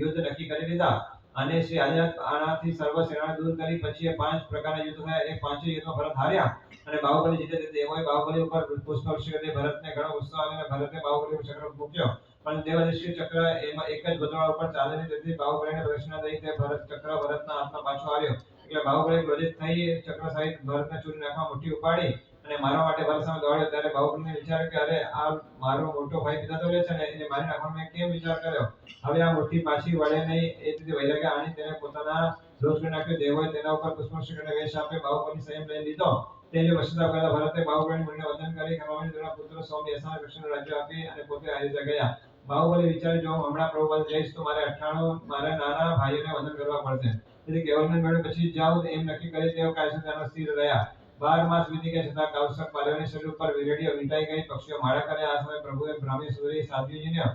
[SPEAKER 1] યુદ્ધ નક્કી કરી લીધા અને શ્રી આનાથી સર્વ સેનાને દૂર કરી. પછી એ 5 પ્રકારના યુદ્ધ થયા. એ 5 યુદ્ધમાં ભરત હાર્યા અને બાહુબલી જીતે. દેવોએ બાહુબલી ઉપર પુષ્પવૃષ્ટિ કરી. ભરતને ઘણો ગુસ્સો આવ્યો અને ભરતે બાહુબલી પર ચક્ર મૂક્યો પણ દેવદૃષ્ટિ ચક્ર એમાં એક જ ગોતવા ઉપર ચાલે નહીં. તેથી બાહુબલીને પ્રદક્ષિણા દઈ તે ચક્ર ભરતના હાથમાં પાછો આવ્યો. એટલે બાહુબલી ક્રોધિત થઈ ચક્ર સહિત ભરતને ચૂરી નાખવા મુઠ્ઠી ઉપાડી અને મારવા માટે ભરત સામે દોડ્યો. ત્યારે બાહુબલીને વિચાર્યું કે અરે આ મારો મોટો ભાઈ પિતા તો લે છે ને એને મારી નાખવાનો મેં કેમ વિચાર કર્યો. હવે આ મુઠ્ઠી પાછી વળે નહીં. એ રીતે વૈરાગ્ય આણી તેને પોતાના રોષ કરી નાખ્યો. દેવોએ તેના ઉપર પુષ્પવૃષ્ટિ કરીને વેશ આપે બાહુબલી સંયમ લઈ લીધો. તે જે વસતા પહેલા ભરતે બાહુબલીને મળીને વંદન કરી ખમાવીને તેના પુત્ર સૌમ્ય યશાને દક્ષિણ રાજ્ય આપી અને પોતે અયોધ્યા ગયા. બાહુબલી વિચારી જો હું હમણાં પ્રભુ પાસે જઈશ તો મારે 98 મારા નાના ભાઈઓને વંદન કરવા પડશે. તેથી કેવલને મેળે પછી જાઉં એમ નક્કી કરી તેઓ કાયદેસર ત્યાંના સ્થિર રહ્યા. 12 માસ વીતી ગયા છતાં કૌશક પાલવની શરીર ઉપર વીરડીઓ વીંટાઈ ગઈ. પક્ષીઓ માળા કર્યા. આ સમયે પ્રભુએ બ્રાહ્મણી સુરી સાધ્વીજીને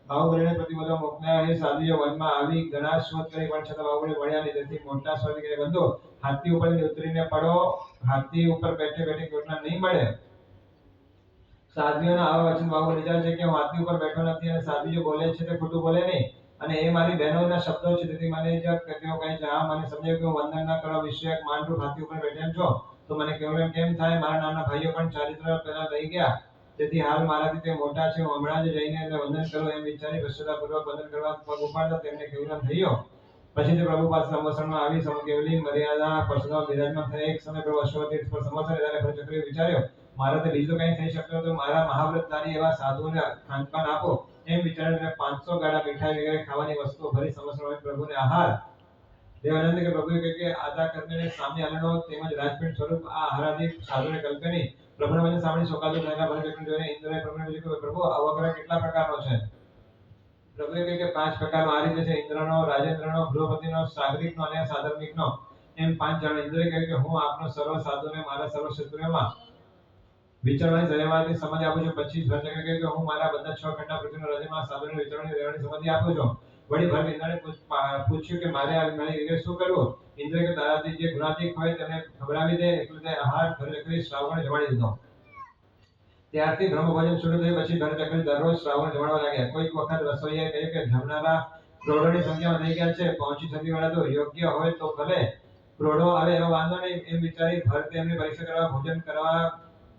[SPEAKER 1] બાહુબલીને પ્રતિબોધવા મોકલ્યા. એ સાધ્વીઓ વનમાં આવી ઘણા શોધ કરી પણ છતાં બાહુબલી મળ્યા નહીં. તેથી મોટા સ્વરથી કહે બંધો હાથી ઉપર ઉતરીને પડો. હાથી ઉપર બેઠે બેઠે કોટલા નહીં મળે. સાધ્વીઓના આવા વચન બાહુબલી વિચારે છે કે હું હાથી ઉપર બેઠો નથી અને સાધ્વીઓ બોલે છે તે ખોટું બોલે નહીં અને એ મારી બહેનોના શબ્દો છે. તેથી મને તેઓ કહે છે હા મને સમજાયું કે હું વંદન ન કરવા વિષયક માનરૂપ હાથી ઉપર બેઠેલ છો તો મને કેવલ કેમ થાય. મારા નાના ભાઈઓ પણ ચારિત્ર પહેલા લઈ ગયા તેથી હાલ મારાથી તે મોટા છે. હું હમણાં જ જઈને વંદન કરું એમ વિચારી પશ્ચાતાપૂર્વક વંદન કરવા પગ ઉપાડતા તેમને કેવલમ થયો. પછી તે પ્રભુ પાસે સંવત્સરમાં આવી સમકેવલી મર્યાદા પરસોત્તમ બિરાજમાન થયા. એક સમય પ્રભુ અશ્વતીર્થ પર સંવત્સર ત્યારે ભરત ચક્રીએ વિચાર્યો મારાથી બીજું કંઈ થઈ શકતું હતું, મારા મહાવ્રતધારી એવા સાધુઓને ખાનપાન આપો એમ વિચારીને 500 ગાડા મીઠાઈ વગેરે ખાવાની વસ્તુઓ ભરી સમસ્ત પ્રભુને આહાર. દેવાનંદ કે પ્રભુએ કહ્યું કે આદા કર્મને સામે આનંદો તેમજ રાજપીઠ સ્વરૂપ આ આહારાદિક સાધુને કલ્પની પ્રભુના વચન સાંભળી શોકાતુર થયેલા ભરતચક્રને જોઈને ઇન્દ્રએ પ્રભુને પૂછ્યું કે પ્રભુ આ વગેરે કેટલા પ્રકારનો છે? પ્રભુએ કહ્યું કે 5 પ્રકારનો આ રીતે છે: ઇન્દ્રનો, રાજેન્દ્રનો, બૃહસ્પતિનો, સાગરિકનો અને સાધર્મિકનો. એમ 5 જણ. ઇન્દ્રએ કહ્યું કે હું આપનો સર્વ સાધુને મારા સર્વ ક્ષેત્રોમાં વિચરવાની સરેવાથી સમજ આપું છું. પછી ભરતચક્રએ કહ્યું કે હું મારા બધા 6 ખંડના પૃથ્વીના રાજ્યમાં સાધુને વિચરવાની રહેવાની સમજ આપું છું. વળી ભરત ઇન્દ્રને પૂછ્યું કે મારે આ વિમાની રીતે શું કરવું? ઇન્દ્રએ કહ્યું તારાથી જે ગુણાતીત હોય તેને ખવડાવી દે. એટલે તે આહાર ભરતચક્રે શ્રાવકોને જમાડી દીધો. ત્યારથી બ્રહ્મભોજન શરૂ થયું. પછી ભરતચક્ર દરરોજ શ્રાવકોને જમાડવા લાગ્યા. કોઈક વખત રસોઈયાએ કહ્યું કે જમનારા કરોડોની સંખ્યામાં થઈ ગયા છે, પહોંચી શક્તિવાળા તો યોગ્ય હોય તો ભલે, કરોડો આવે એનો વાંધો નહીં. એમ વિચારી ભરતે એમની પરીક્ષા કરવા ભોજન કરવા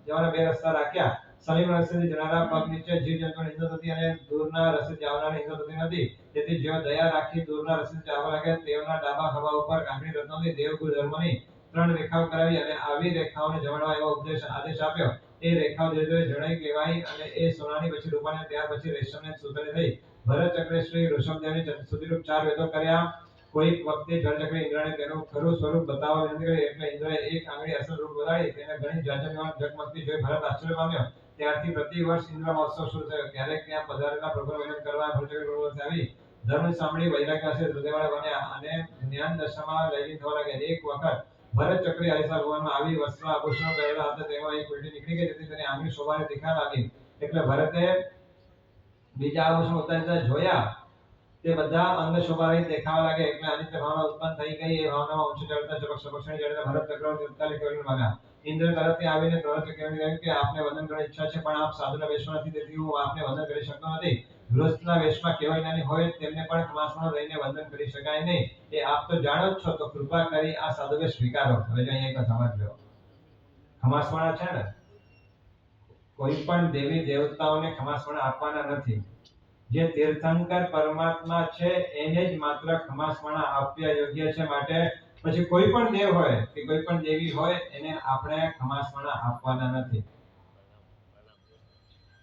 [SPEAKER 1] જવાના 2 રસ્તા રાખ્યા. સમીપ રસ્તેથી જનારા પગ નીચે જીવજંતુઓની હિંસા થતી અને દૂરના રસ્તેથી આવનારની હિંસા થતી નથી. તેથી જેઓ દયા રાખી દૂરના રસ્તેથી આવવા લાગ્યા તેઓના ડાબા ખભા ઉપર કાંકરી રત્નોથી દેવગુરુ ધર્મની 3 રેખાઓ કરાવી અને આવી રેખાઓને જમાડવા એવો આદેશ આપ્યો. એ રેખાઓ ધીરે ધીરે જણાઈ કહેવાય અને એ સોનાની, પછી રૂપાની, ત્યાર પછી રેશમની સૂતરની થઈ. ભરતચક્રે શ્રી ઋષભદેવની સ્તુતિરૂપ 4 વેદો કર્યા. કોઈક વખતે જળચક્રે ઇન્દ્રને તેનું ખરું સ્વરૂપ બતાવવા વિનંતી કરી. એટલે ઇન્દ્રએ એક આંગળી અસલ રૂપ બતાડી તેને ઘણી ઝગમગતી જોઈ ભરત આશ્ચર્ય પામ્યો. ત્યારથી પ્રતિ વર્ષ ઇન્દ્ર મહોત્સવ શરૂ થયો. ક્યારેક ત્યાં પધારેલા પ્રભુનું વંદન કરવા ભરતચક્ર પ્રભુ પાસે આવી ધર્મ સાંભળી વૈરાગ્ય હૃદયવાળા બન્યા અને જ્ઞાન દશામાં લયલીન થવા લાગ્યા. એક વખત ભરતચક્રે હરિસા ભવનમાં આવી વસ્ત્ર આભૂષણો પહેરેલા હતા. તેમાં એક ઉલટી નીકળી ગઈ, તેથી તેની આંગળી શોભાને દેખાવા લાગી. એટલે ભરતે બીજા આભૂષણ ઉતારતા જોયા તે બધા અંગ શોભાવી દેખાવા લાગે. એટલે અનિત્ય ભાવના ઉત્પન્ન થઈ ગઈ. એ ભાવનામાં ઊંચું ચડતા ચપક્ષણી ચડતા ભરતચક્ર તાત્કાલિક કેળવણી માંગ્યા. ઇન્દ્ર તરફથી આવીને ભરતચક્ર કહ્યું કે આપને વંદન કરવાની ઈચ્છા છે, પણ આપ સાધુના વેશમાં નથી, તેથી હું આપને વંદન કરી શકતો નથી. ગૃહસ્થના વેશમાં કેવળ જ્ઞાની હોય તેમને પણ ખમાસમાં લઈને વંદન કરી શકાય નહીં. એ આપ તો જાણો જ છો, તો કૃપા કરી આ સાધુ વેશ સ્વીકારો. હવે જો અહીંયા એક સમજ લો. ખમાસવાળા છે ને, કોઈ પણ દેવી દેવતાઓને ખમાસવાળા આપવાના નથી. જે તીર્થંકર પરમાત્મા છે એને જ માત્ર ખમાસવાળા આપ્યા યોગ્ય છે. માટે પછી કોઈ પણ દેવ હોય કે કોઈ પણ દેવી હોય એને આપણે ખમાસવાળા આપવાના નથી.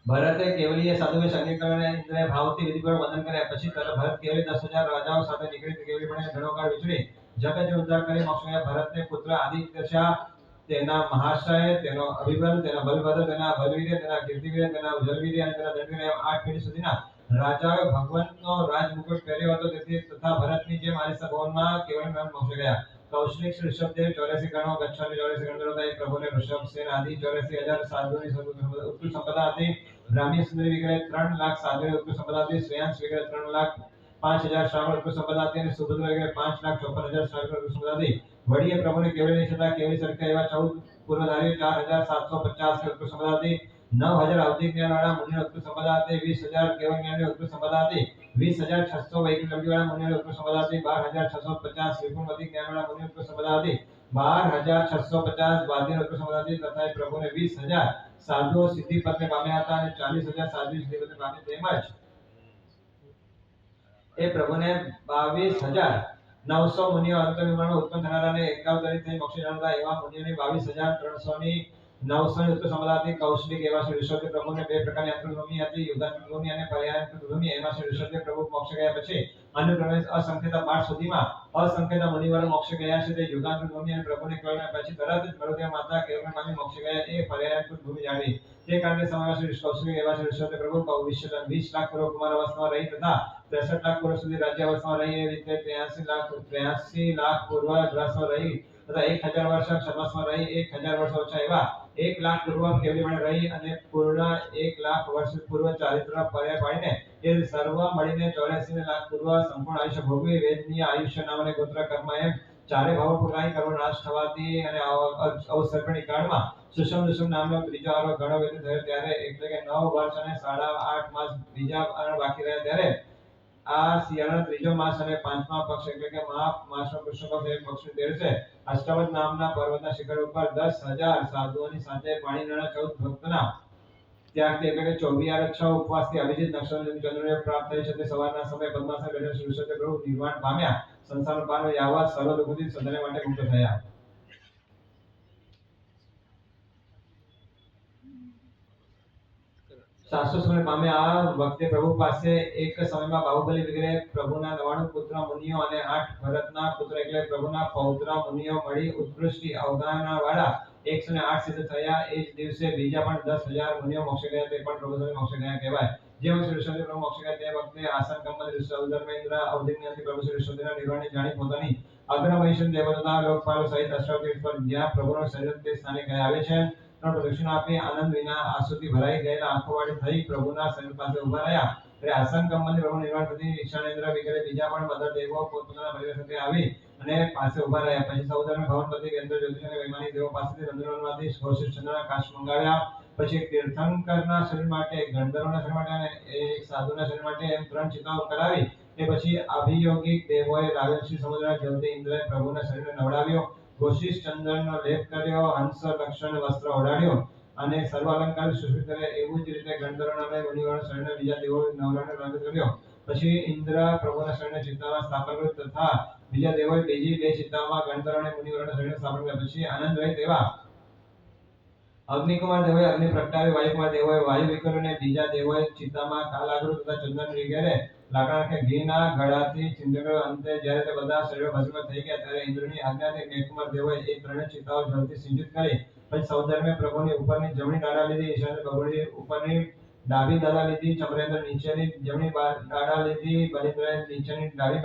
[SPEAKER 1] ભરતે કેવલીએ સાધુ વેશ અંગીકરણ ઇન્દ્રએ ભાવથી વિધિપૂર્વક વંદન કર્યા. પછી તરત ભરત કેવલી 10,000 રાજાઓ સાથે નીકળી કેવલી પણ ઘણો કાળ વિચરી જગત ઉદ્ધાર કરી મોક્ષ ગયા. ભરતને પુત્ર આદિત્ય, તેના મહાશય, તેનો અભિબલ, તેના બલભદ્ર, તેના બલવીર્ય, તેના કીર્તિવીર્ય, તેના જલવીર્ય અને તેના દંડવીર્ય એમ 8 પેઢી સુધીના રાજાઓએ ભગવંતનો રાજમુકુટ પહેર્યો હતો. તેથી તથા ભરતની જેમ આરિસા ભવનમાં કેવલી પણ મોક્ષ ગયા. કૌશલિક શ્રી ઋષભદેવ 84 ગણો, ગચ્છામી 84 ગણ ધરાવતા એક પ્રભુને ઋષભસેન આદિ 84,000 સાધુઓની ઉત્કૃષ્ટ સંપદા હતી. બ્રાહ્મી સુંદરી વગેરે 3 લાખ સાધુઓની ઉત્કૃષ્ટ સંપદા હતી. શ્રેયાંશ વગેરે 3,05,000 શ્રાવણ ઉત્કૃષ્ટ સંપદા હતી અને સુભદ્ર વગેરે 5,54,000 શ્રાવણ ઉત્કૃષ્ટ સંપદા હતી. વડીએ પ્રભુને કેવલી છતાં કેવલી સરખા એવા 14 પૂર્વધારીઓ 4,750 ઉત્કૃષ્ટ સંપદા હતી. 9,000 અવધિ જ્ઞાનવાળા મુનિઓ ઉત્કૃષ્ટ સંપદા હતી. 20,000 કેવલ જ્ઞાનીઓ ઉત્કૃષ્ટ સંપદા હતી. 20,600 વૈકુંઠ લબ્ધિવાળા મુનિઓ ઉત્કૃષ્ટ સંપદા હતી. 12,650 વિપુલમતી જ્ઞાનવાળા મુનિઓ ઉત્કૃષ્ટ સંપદા હતી. 12,650 વાદીઓ ઉત્કૃષ્ટ સંપદા હતી. તથા પ્રભુને 20,000 સાધુઓ સિદ્ધિ પદને પામ્યા હતા અને 40,000 સાધુ સિદ્ધિ પદને પામ્યા. તેમજ એ પ્રભુને 22,900 મુનિઓ અંતર્નિર્માણમાં ઉત્પન્ન થનારા અને એકાવતારી થઈ મોક્ષ જણાતા એવા મુનિઓની 22,300 900 ઉત્કૃષ્ટ સંપદા હતી. કૌશલિક એવા શ્રી ઋષભદેવ પ્રભુને 2 પ્રકારની અંતર્ભૂમિ હતી, યુગાંતર્ભૂમિ અને પર્યાયાંતર્ભૂમિ. એમાં શ્રી ઋષભદેવ પ્રભુ મોક્ષ ગયા પછી અનુક્રમે અસંખ્યતા પાઠ સુધીમાં અસંખ્યતા મુનિવરો મોક્ષ ગયા છે. તે યુગાંતર્ભૂમિ અને પ્રભુને કળના પછી તરત જ મરુદેવ માતા કેવળ પામી મોક્ષ ગયા. એ પર્યાયાંતર્ભૂમિ જાણવી. તે કારણે સમયમાં શ્રી કૌશલિક એવા શ્રી ઋષભદેવ પ્રભુ 20 લાખ પૂર્વ કુમાર અવસ્થામાં રહી તથા 63 લાખ પૂર્વ સુધી રાજ્ય અવસ્થામાં રહી. એ રીતે 83 લાખ પૂર્વ ગ્રહસ્થમાં રહી તથા 1,000 વર્ષ ક્ષમાસમાં રહી. 1,000 વર્ષ ઓછા એવા 1 લાખ પૂર્વ કેવલીમાં રહી અને પૂર્ણ 1 લાખ વર્ષ પૂર્વ ચારિત્ર પર્યાય પાડીને એ સર્વ મળીને 84 લાખ પૂર્વ સંપૂર્ણ આયુષ્ય ભોગવી. વેદનીય આયુષ્ય નામ અને ગોત્ર કર્મ એમ ચારે ભાવ પૂર્ણાઈ કર્મ નાશ થવાથી અને અવસર્પણી કાળમાં સુષમ દુષમ નામનો ત્રીજો આરો ઘણો વ્યતીત થયો ત્યારે, એટલે કે 9 વર્ષ અને 8.5 માસ બીજા બાકી રહ્યા ત્યારે આ શિયાળાનો ત્રીજો માસ અને 5મા પક્ષ એટલે કે મહા માસનો કૃષ્ણ પક્ષ એક પક્ષની તેર છે. અષ્ટાવત નામના પર્વતના શિખર ઉપર 10,000 સાધુઓની સાથે પાણીના 14 ભક્તના ત્યાગથી એટલે કે 24 ઉપવાસથી અભિજીત નક્ષત્ર ચંદ્રને પ્રાપ્ત થઈ છે. તે સવારના સમયે પદ્માસન બેઠા શ્રી ઋષભદેવ પ્રભુ નિર્વાણ પામ્યા. સંસારનો પારનો યાવત સર્વ દુઃખોથી સદાને માટે મુક્ત થયા. શાશ્વત પામે આ વખતે પ્રભુ પાસે એક સમયમાં બાહુબલી વગેરે પ્રભુના 99 પુત્ર મુનિઓ અને 8 ભરતના પુત્ર એટલે પ્રભુના પૌત્ર મુનિઓ મળી ઉત્કૃષ્ટ અવગાહના વાળા 108 સિદ્ધ થયા. એ જ દિવસે બીજા પણ 10,000 મુનિઓ મોક્ષ ગયા, તે પણ પ્રભુ સાથે મોક્ષ ગયા કહેવાય. જે શ્રી ઋષભદેવ પ્રભુ મોક્ષ ગયા તે વખતે આસન કંપન ઋષભધર્મેન્દ્ર અવધિજ્ઞાનથી પ્રભુ શ્રી ઋષભદેવના નિર્વાણને જાણી પોતાની અગ્રવૈષ્ણવ દેવતા લોકપાલો સહિત અષ્ટાવતીર્થ પર જ્યાં પ્રભુનો શરીર તે સ્થાને ગયા આવે છે પ્રદક્ષિણ આપી આનંદ વિના આંસુથી ભરાઈ ગયેલા આંખોવાળી થઈ પ્રભુના શરીર પાસે ઉભા રહ્યા. ત્યારે આસન કંપનથી પ્રભુ નિર્વાણ થતી ઈશાનેન્દ્ર વગેરે બીજા પણ બધા દેવો પોતપોતાના પરિવાર સાથે આવી અને પાસે ઉભા રહ્યા. પછી સૌદર્ય ભવનપતિ કેન્દ્ર જ્યોતિષ અને વૈમાનિક દેવો પાસેથી રંધનવનમાંથી ઘોષિતચંદ્રના કાશ મંગાવ્યા. પછી એક તીર્થંકરના શરીર માટે, એક ગંધર્વના શરીર માટે અને એક સાધુના શરીર માટે એમ 3 ચિતાઓ કરાવી. તે પછી અભિયોગિક દેવોએ લાવેલ શ્રી સમુદ્રના જલથી ઇન્દ્રએ પ્રભુના શરીરને નવડાવ્યો, ઘોષિતચંદ્રનો લેપ કર્યો, હંસ લક્ષણ વસ્ત્ર ઓઢાડ્યો અને સર્વ અલંકાર સુશોભિત કરે. એવું જ રીતે ગંધર્વના અને મુનિઓના શરીરને બીજા દેવોએ નવડાવીને રંગિત કર્યો. પછી ઇન્દ્ર પ્રભુના શરીરને ચિત્તામાં સ્થાપન કર્યું તથા બીજા દેવોએ બીજી 2 ચિત્તાઓમાં ગંધર્વ અને મુનિઓના શરીરને સ્થાપન કર્યા. પછી આનંદ રહે તેવા અગ્નિકુમાર દેવોએ અગ્નિ પ્રગટાવી, વાયુકુમાર દેવોએ વાયુ વિકર્યું, બીજા દેવોએ ચિત્તામાં કાલાગ્રુ તથા ચંદન વગેરે લાકડા ઘીના ગળાથી ચિંતન. અંતે જ્યારે તે બધા શરીરો ભસ્મ થઈ ગયા ત્યારે ઇન્દ્રની આજ્ઞાથી મેઘકુમાર દેવોએ એ 3 ચિત્તાઓ જળથી સિંચિત કરી. પછી સૌધર્મે પ્રભુની ઉપરની જમણી ડાળા લીધી, ઈશાને પ્રભુની ઉપરની ડાબી દાદા લીધી, ચમરેન્દ્ર નીચેની જમણી દાદા લીધી, બલિન્દ્રએ નીચેની ડાબી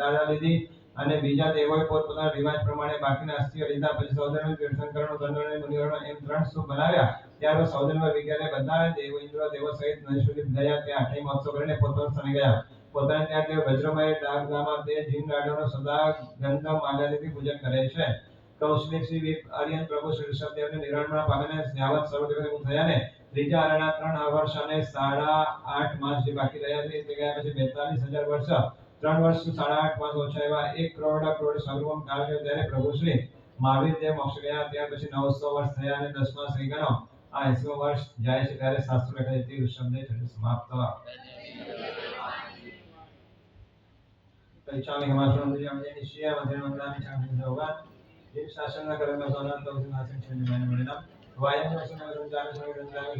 [SPEAKER 1] દાદા લીધી અને બીજા દેવોએ પોતપોતાના રિવાજ પ્રમાણે બાકીના અસ્થિઓ લીધા. પછી સૌધર્મે તીર્થંકરનો, ગંધર્વનો, મુનિઓનો એમ 3 સ્તૂપ બનાવ્યા. ત્યારબાદ સૌધર્મ વગેરે બધા દેવો ઇન્દ્ર દેવો સહિત નૈષ્ઠિક ગયા. તે આઠમી મહોત્સવ કરીને પોતાના સ્થાને ગયા. પોતાને ત્યાં તે વજ્રમય ડાગલામાં તે જીન ડાળોનો સદા ગંધ માલ્યાદિથી પૂજન કરે છે. કૌશિક શ્રી વીર આર્યન પ્રભુ શ્રી ઋષભદેવને નિર્વાણમાં પામીને યાવત સર્વદેવ થયા ને ત્રીજા આરાના 3 વર્ષ અને 8.5 માસ જે બાકી રહ્યા છે તે ગયા. પછી 42,000 વર્ષ 3 વર્ષ 8.5 માસ ઓછા એવા 1 કરોડ સર્વમ કાળ ગયો ત્યારે પ્રભુ શ્રી મહાવીર દેવ મોક્ષ ગયા. ત્યાર પછી 900 વર્ષ થયા અને 10મા શ્રી ગણો આ 80મો વર્ષ જાય છે ત્યારે શાસ્ત્ર લખાય તે ઋષભદેવ ચરિત્ર સમાપ્ત. પરીક્ષા में हमारे सुनते हैं हमने निश्चय मध्य मंगला में चांद होगा ये शासन न करें मैं सोना तो उसे नासिक छेड़ में मैंने बोला वायु में उसने संचार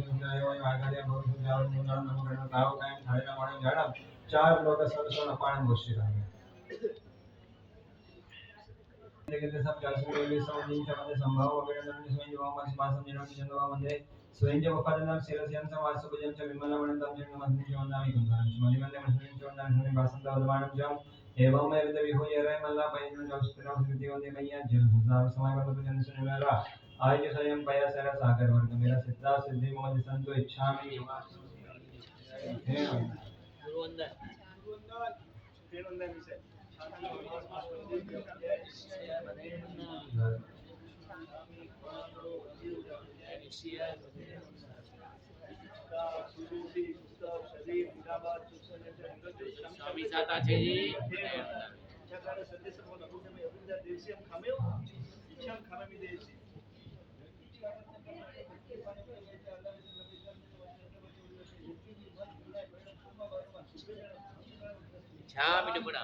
[SPEAKER 1] संचार और आगारिया बहुत संचार मुनार नमो गण ताव कायम थारे ना माने जाड़ा 4 लोग सरसों अपान गोष्ठी रहेंगे लेकिन सब जासूस के लिए समझ चाहते संभाव वगैरह ने स्वयं जवाब में भाषण देना की जनवा मंदे स्वयं जब वफादार सेरसियन समाज से भजन च विमला वणन तम जन मंदिर जो नामी गुंजान मणिमंद मंदिर जो नाम ने भाषण का उद्वान जम एवं में विद विहो ये रहे मल्ला पैन जो स्थिरा स्थिति होने कहिया जल समय पर तो जन सुने मेरा आज जो स्वयं पया सारा सागर वर्ग मेरा सिद्धा सिद्धि मोह संतो इच्छा में गुरुवंदन विषय
[SPEAKER 3] स्वामी साता છે જી છા મિનિટ બડા